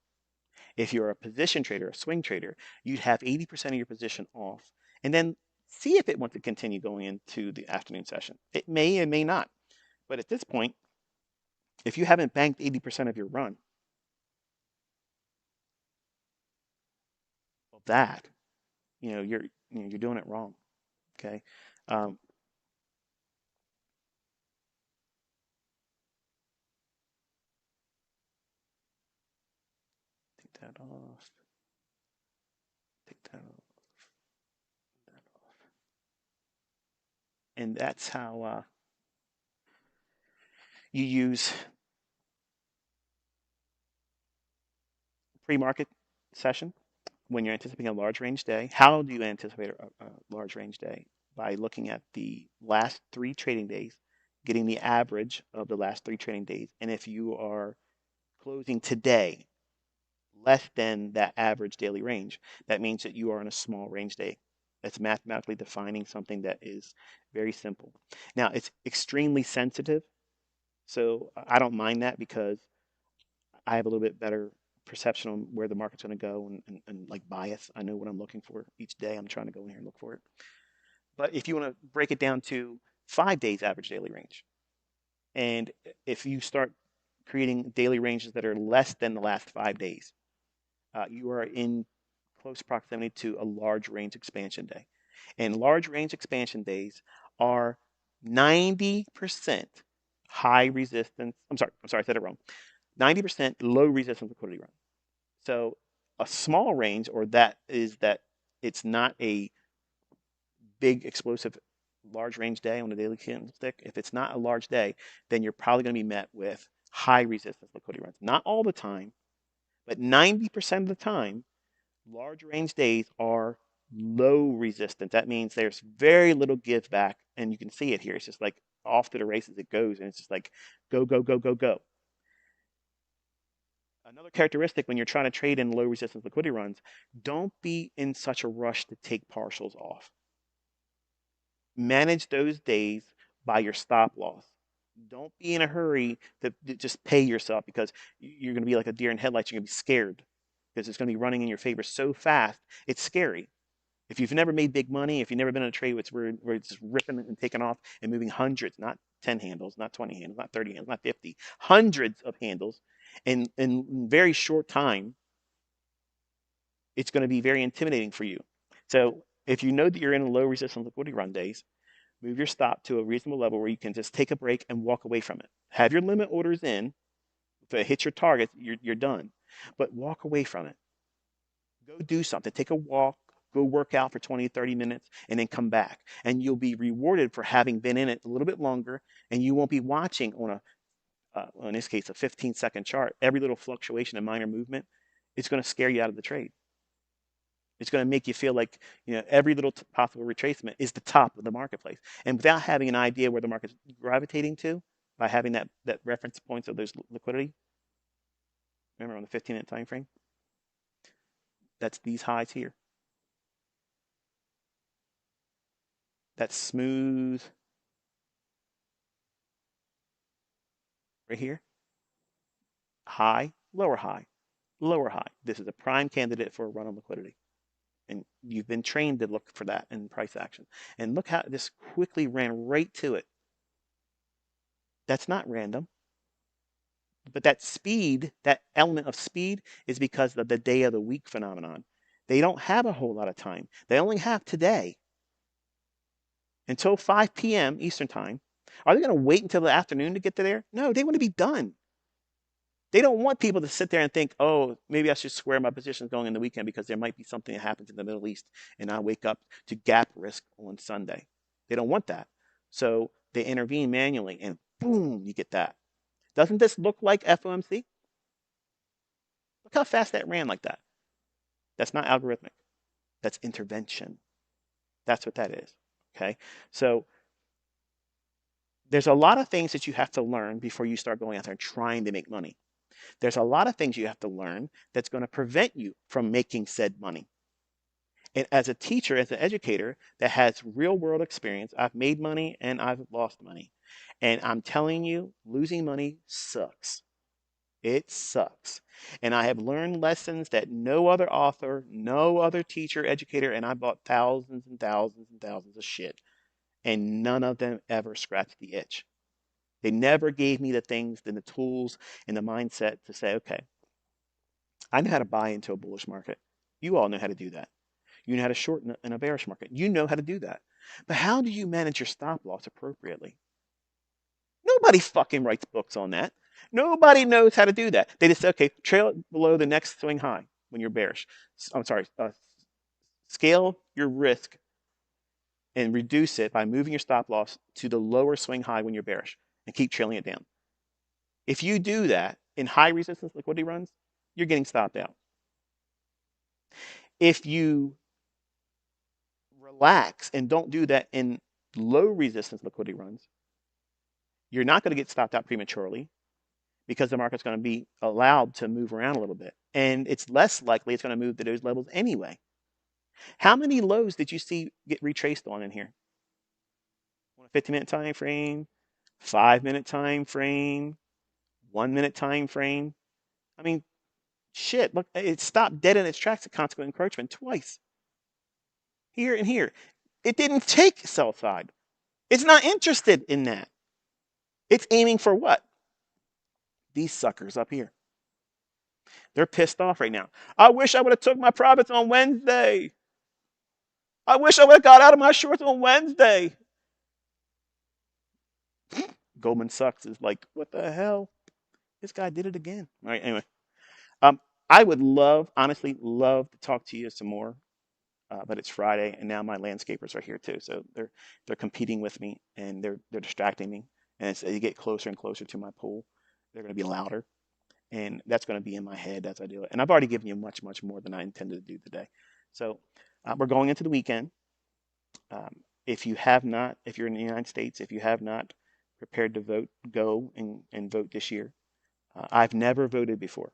If you're a position trader, a swing trader, you'd have 80% of your position off, and then see if it wants to continue going into the afternoon session. It may not. But at this point, if you haven't banked 80% of your run, well, that you're doing it wrong. Okay. Um, take that off. Take that off. That off. And that's how you use pre-market session when you're anticipating a large range day. How do you anticipate a large range day? By looking at the last 3 trading days, getting the average of the last 3 trading days. And if you are closing today less than that average daily range, that means that you are in a small range day. That's mathematically defining something that is very simple. Now, it's extremely sensitive, so I don't mind that because I have a little bit better perception on where the market's going to go and like bias. I know what I'm looking for each day. I'm trying to go in here and look for it. But if you want to break it down to 5 days average daily range, and if you start creating daily ranges that are less than the last 5 days, you are in close proximity to a large range expansion day. And large range expansion days are 90% high resistance. I'm sorry, I said it wrong. 90% low resistance liquidity run. So a small range, or that is that it's not a big explosive large range day on a daily candlestick. If it's not a large day, then you're probably going to be met with high resistance liquidity runs. Not all the time, but 90% of the time, large range days are low resistance. That means there's very little give back, and you can see it here. It's just like off to the races it goes, and it's just like go, go, go, go, go. Another characteristic when you're trying to trade in low resistance liquidity runs, don't be in such a rush to take partials off. Manage those days by your stop loss. Don't be in a hurry to just pay yourself because you're going to be like a deer in headlights. You're going to be scared because it's going to be running in your favor so fast. It's scary. If you've never made big money, if you've never been in a trade where it's just ripping and taking off and moving hundreds, not 10 handles, not 20 handles, not 30 handles, not 50, hundreds of handles in very short time, it's going to be very intimidating for you. So if you know that you're in low resistance liquidity run days, move your stop to a reasonable level where you can just take a break and walk away from it. Have your limit orders in. If it hits your target, you're done. But walk away from it. Go do something. Take a walk. Go work out for 20, 30 minutes and then come back. And you'll be rewarded for having been in it a little bit longer, and you won't be watching on a in this case, a 15-second chart, every little fluctuation and minor movement, it's going to scare you out of the trade. It's going to make you feel like every little possible retracement is the top of the marketplace. And without having an idea where the market's gravitating to, by having that reference points of there's liquidity, remember on the 15-minute time frame, that's these highs here. That smooth right here, high, lower high, lower high. This is a prime candidate for a run on liquidity. And you've been trained to look for that in price action. And look how this quickly ran right to it. That's not random. But that speed, that element of speed, is because of the day of the week phenomenon. They don't have a whole lot of time. They only have today until 5 p.m. Eastern time. Are they going to wait until the afternoon to get to there? No, they want to be done. They don't want people to sit there and think, oh, maybe I should square my positions going in the weekend because there might be something that happens in the Middle East and I wake up to gap risk on Sunday. They don't want that. So they intervene manually and boom, you get that. Doesn't this look like FOMC? Look how fast that ran like that. That's not algorithmic. That's intervention. That's what that is. Okay. So there's a lot of things that you have to learn before you start going out there and trying to make money. There's a lot of things you have to learn that's going to prevent you from making said money. And as a teacher, as an educator that has real world experience, I've made money and I've lost money. And I'm telling you, losing money sucks. It sucks. And I have learned lessons that no other author, no other teacher, educator, and I bought thousands and thousands and thousands of shit. And none of them ever scratched the itch. They never gave me the things and the tools and the mindset to say, okay, I know how to buy into a bullish market. You all know how to do that. You know how to short in a bearish market. You know how to do that. But how do you manage your stop loss appropriately? Nobody fucking writes books on that. Nobody knows how to do that. They just say, okay, trail it below the next swing high when you're bearish. I'm sorry, scale your risk and reduce it by moving your stop loss to the lower swing high when you're bearish and keep trailing it down. If you do that in high resistance liquidity runs, you're getting stopped out. If you relax and don't do that in low resistance liquidity runs, you're not going to get stopped out prematurely because the market's going to be allowed to move around a little bit. And it's less likely it's going to move to those levels anyway. How many lows did you see get retraced on in here? On a 15-minute time frame, 5-minute time frame, 1-minute time frame. I mean, shit, look, it stopped dead in its tracks at consequent encroachment twice. Here and here. It didn't take sell side. It's not interested in that. It's aiming for what? These suckers up here. They're pissed off right now. I wish I would have took my profits on Wednesday. I wish I would have got out of my shorts on Wednesday. Goldman Sachs is like, what the hell? This guy did it again. All right, anyway. I would honestly love to talk to you some more, but it's Friday, and now my landscapers are here too. So they're competing with me, and they're distracting me. And as you get closer and closer to my pool, they're going to be louder, and that's going to be in my head as I do it. And I've already given you much, much more than I intended to do today. So we're going into the weekend. If you're in the United States, if you have not prepared to vote, go and vote this year. I've never voted before.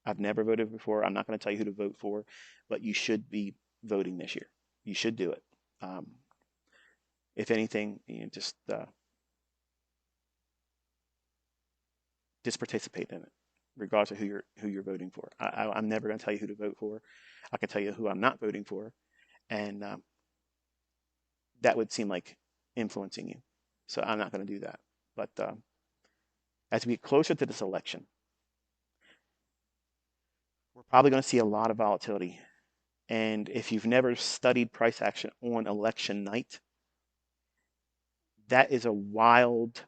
I'm not going to tell you who to vote for, but you should be voting this year. You should do it. If anything, just participate in it, regardless of who you're voting for. I'm never going to tell you who to vote for. I can tell you who I'm not voting for, and that would seem like influencing you. So I'm not going to do that. But as we get closer to this election, we're probably going to see a lot of volatility. And if you've never studied price action on election night, that is a wild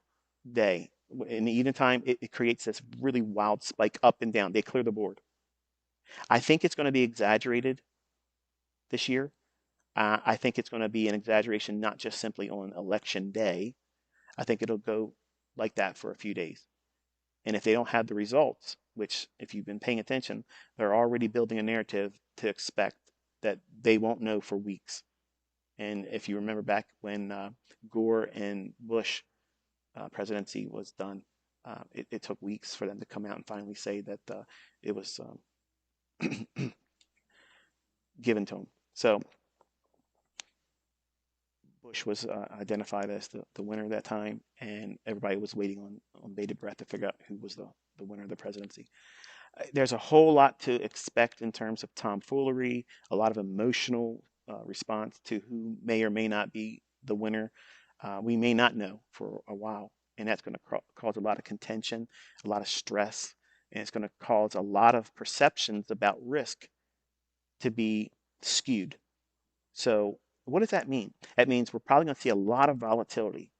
day. In the evening time, it creates this really wild spike up and down. They clear the board. I think it's going to be exaggerated this year. I think it's going to be an exaggeration, not just simply on election day. I think it'll go like that for a few days. And if they don't have the results, which if you've been paying attention, they're already building a narrative to expect that they won't know for weeks. And if you remember back when Gore and Bush presidency was done, it took weeks for them to come out and finally say that it was given to them. So Bush was identified as the winner at that time, and everybody was waiting on bated breath to figure out who was the winner of the presidency. There's a whole lot to expect in terms of tomfoolery, a lot of emotional response to who may or may not be the winner. We may not know for a while, and that's going to cause a lot of contention, a lot of stress, and it's going to cause a lot of perceptions about risk to be skewed. So what does that mean? That means we're probably going to see a lot of volatility.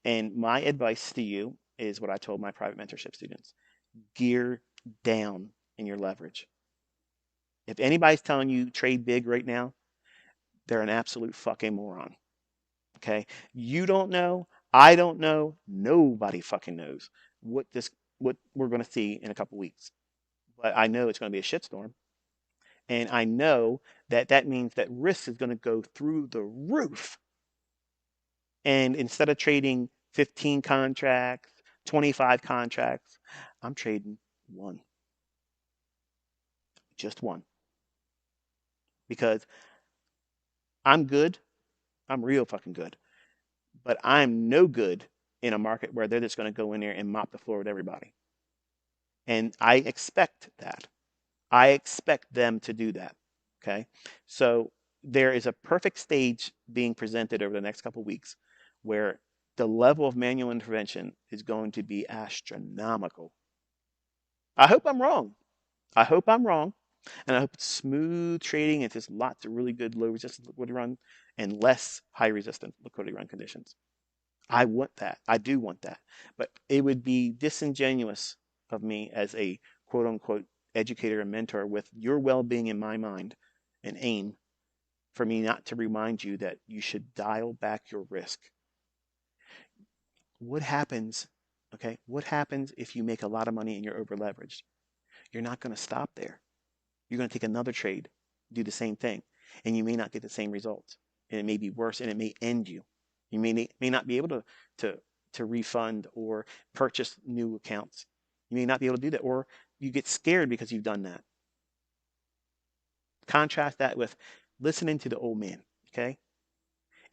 And my advice to you is what I told my private mentorship students: gear down in your leverage. If anybody's telling you trade big right now, they're an absolute fucking moron. Okay? You don't know, I don't know, nobody fucking knows what we're going to see in a couple weeks. But I know it's going to be a shitstorm. And I know that that means that risk is going to go through the roof. And instead of trading 15 contracts, 25 contracts, I'm trading one. Just one. Because I'm good. I'm real fucking good. But I'm no good in a market where they're just going to go in there and mop the floor with everybody. And I expect that. I expect them to do that. Okay. So there is a perfect stage being presented over the next couple of weeks where the level of manual intervention is going to be astronomical. I hope I'm wrong. I hope I'm wrong. And I hope it's smooth trading and just lots of really good low resistance liquidity run and less high resistance liquidity run conditions. I want that. I do want that. But it would be disingenuous of me as a quote unquote educator and mentor with your well being in my mind and aim for me not to remind you that you should dial back your risk. What happens? Okay, what happens if you make a lot of money and you're over leveraged? You're not going to stop there. You're going to take another trade, do the same thing, and you may not get the same results. And it may be worse, and it may end you. You may not be able to refund or purchase new accounts. You may not be able to do that, or you get scared because you've done that. Contrast that with listening to the old man, okay?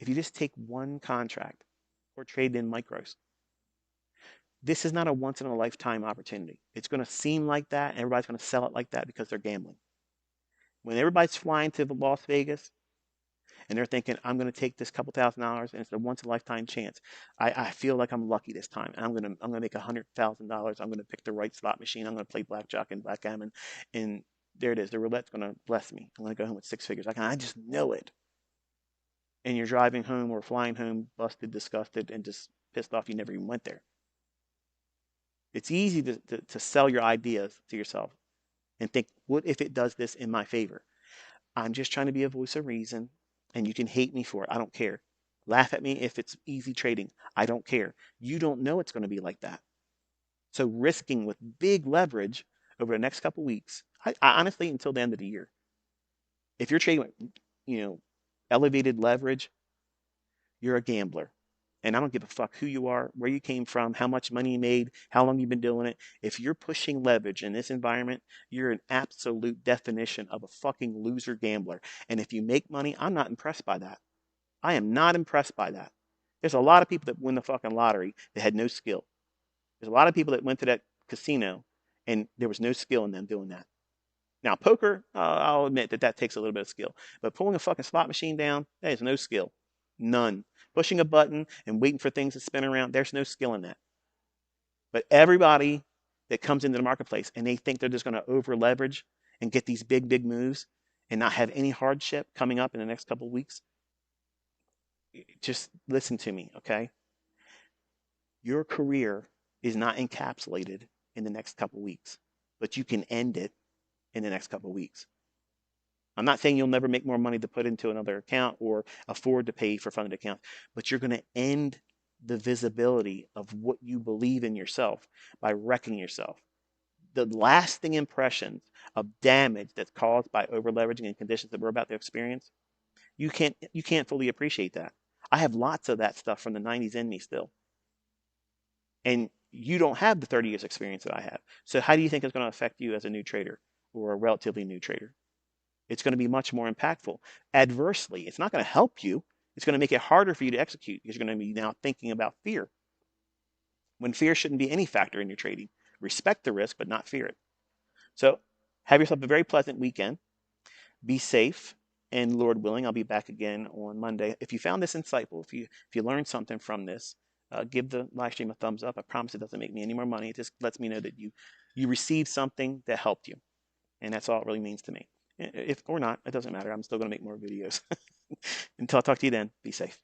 If you just take one contract or trade in micros, this is not a once in a lifetime opportunity. It's going to seem like that, and everybody's going to sell it like that because they're gambling. When everybody's flying to Las Vegas and they're thinking, I'm going to take this couple $1,000 and it's a once in a lifetime chance. I feel like I'm lucky this time. And I'm going to make $100,000. I'm going to pick the right slot machine. I'm going to play blackjack and backgammon. And there it is. The roulette's going to bless me. I'm going to go home with six figures. I just know it. And you're driving home or flying home busted, disgusted, and just pissed off you never even went there. It's easy to sell your ideas to yourself and think, what if it does this in my favor? I'm just trying to be a voice of reason, and you can hate me for it. I don't care. Laugh at me if it's easy trading. I don't care. You don't know it's going to be like that. So risking with big leverage over the next couple of weeks, I honestly, until the end of the year, if you're trading with, elevated leverage, you're a gambler. And I don't give a fuck who you are, where you came from, how much money you made, how long you've been doing it. If you're pushing leverage in this environment, you're an absolute definition of a fucking loser gambler. And if you make money, I'm not impressed by that. I am not impressed by that. There's a lot of people that win the fucking lottery that had no skill. There's a lot of people that went to that casino and there was no skill in them doing that. Now, poker, I'll admit that takes a little bit of skill. But pulling a fucking slot machine down, that is no skill. None. Pushing a button and waiting for things to spin around, there's no skill in that. But everybody that comes into the marketplace and they think they're just going to over leverage and get these big, big moves and not have any hardship coming up in the next couple of weeks, just listen to me, okay? Your career is not encapsulated in the next couple of weeks, but you can end it in the next couple of weeks. I'm not saying you'll never make more money to put into another account or afford to pay for funded accounts, but you're going to end the visibility of what you believe in yourself by wrecking yourself. The lasting impressions of damage that's caused by over leveraging and conditions that we're about to experience, you can't fully appreciate that. I have lots of that stuff from the 90s in me still. And you don't have the 30 years experience that I have. So how do you think it's going to affect you as a new trader or a relatively new trader? It's going to be much more impactful. Adversely, it's not going to help you. It's going to make it harder for you to execute because you're going to be now thinking about fear, when fear shouldn't be any factor in your trading. Respect the risk, but not fear it. So have yourself a very pleasant weekend. Be safe, and Lord willing, I'll be back again on Monday. If you found this insightful, if you learned something from this, give the live stream a thumbs up. I promise it doesn't make me any more money. It just lets me know that you received something that helped you, and that's all it really means to me. If or not, it doesn't matter. I'm still going to make more videos. Until I talk to you then, be safe.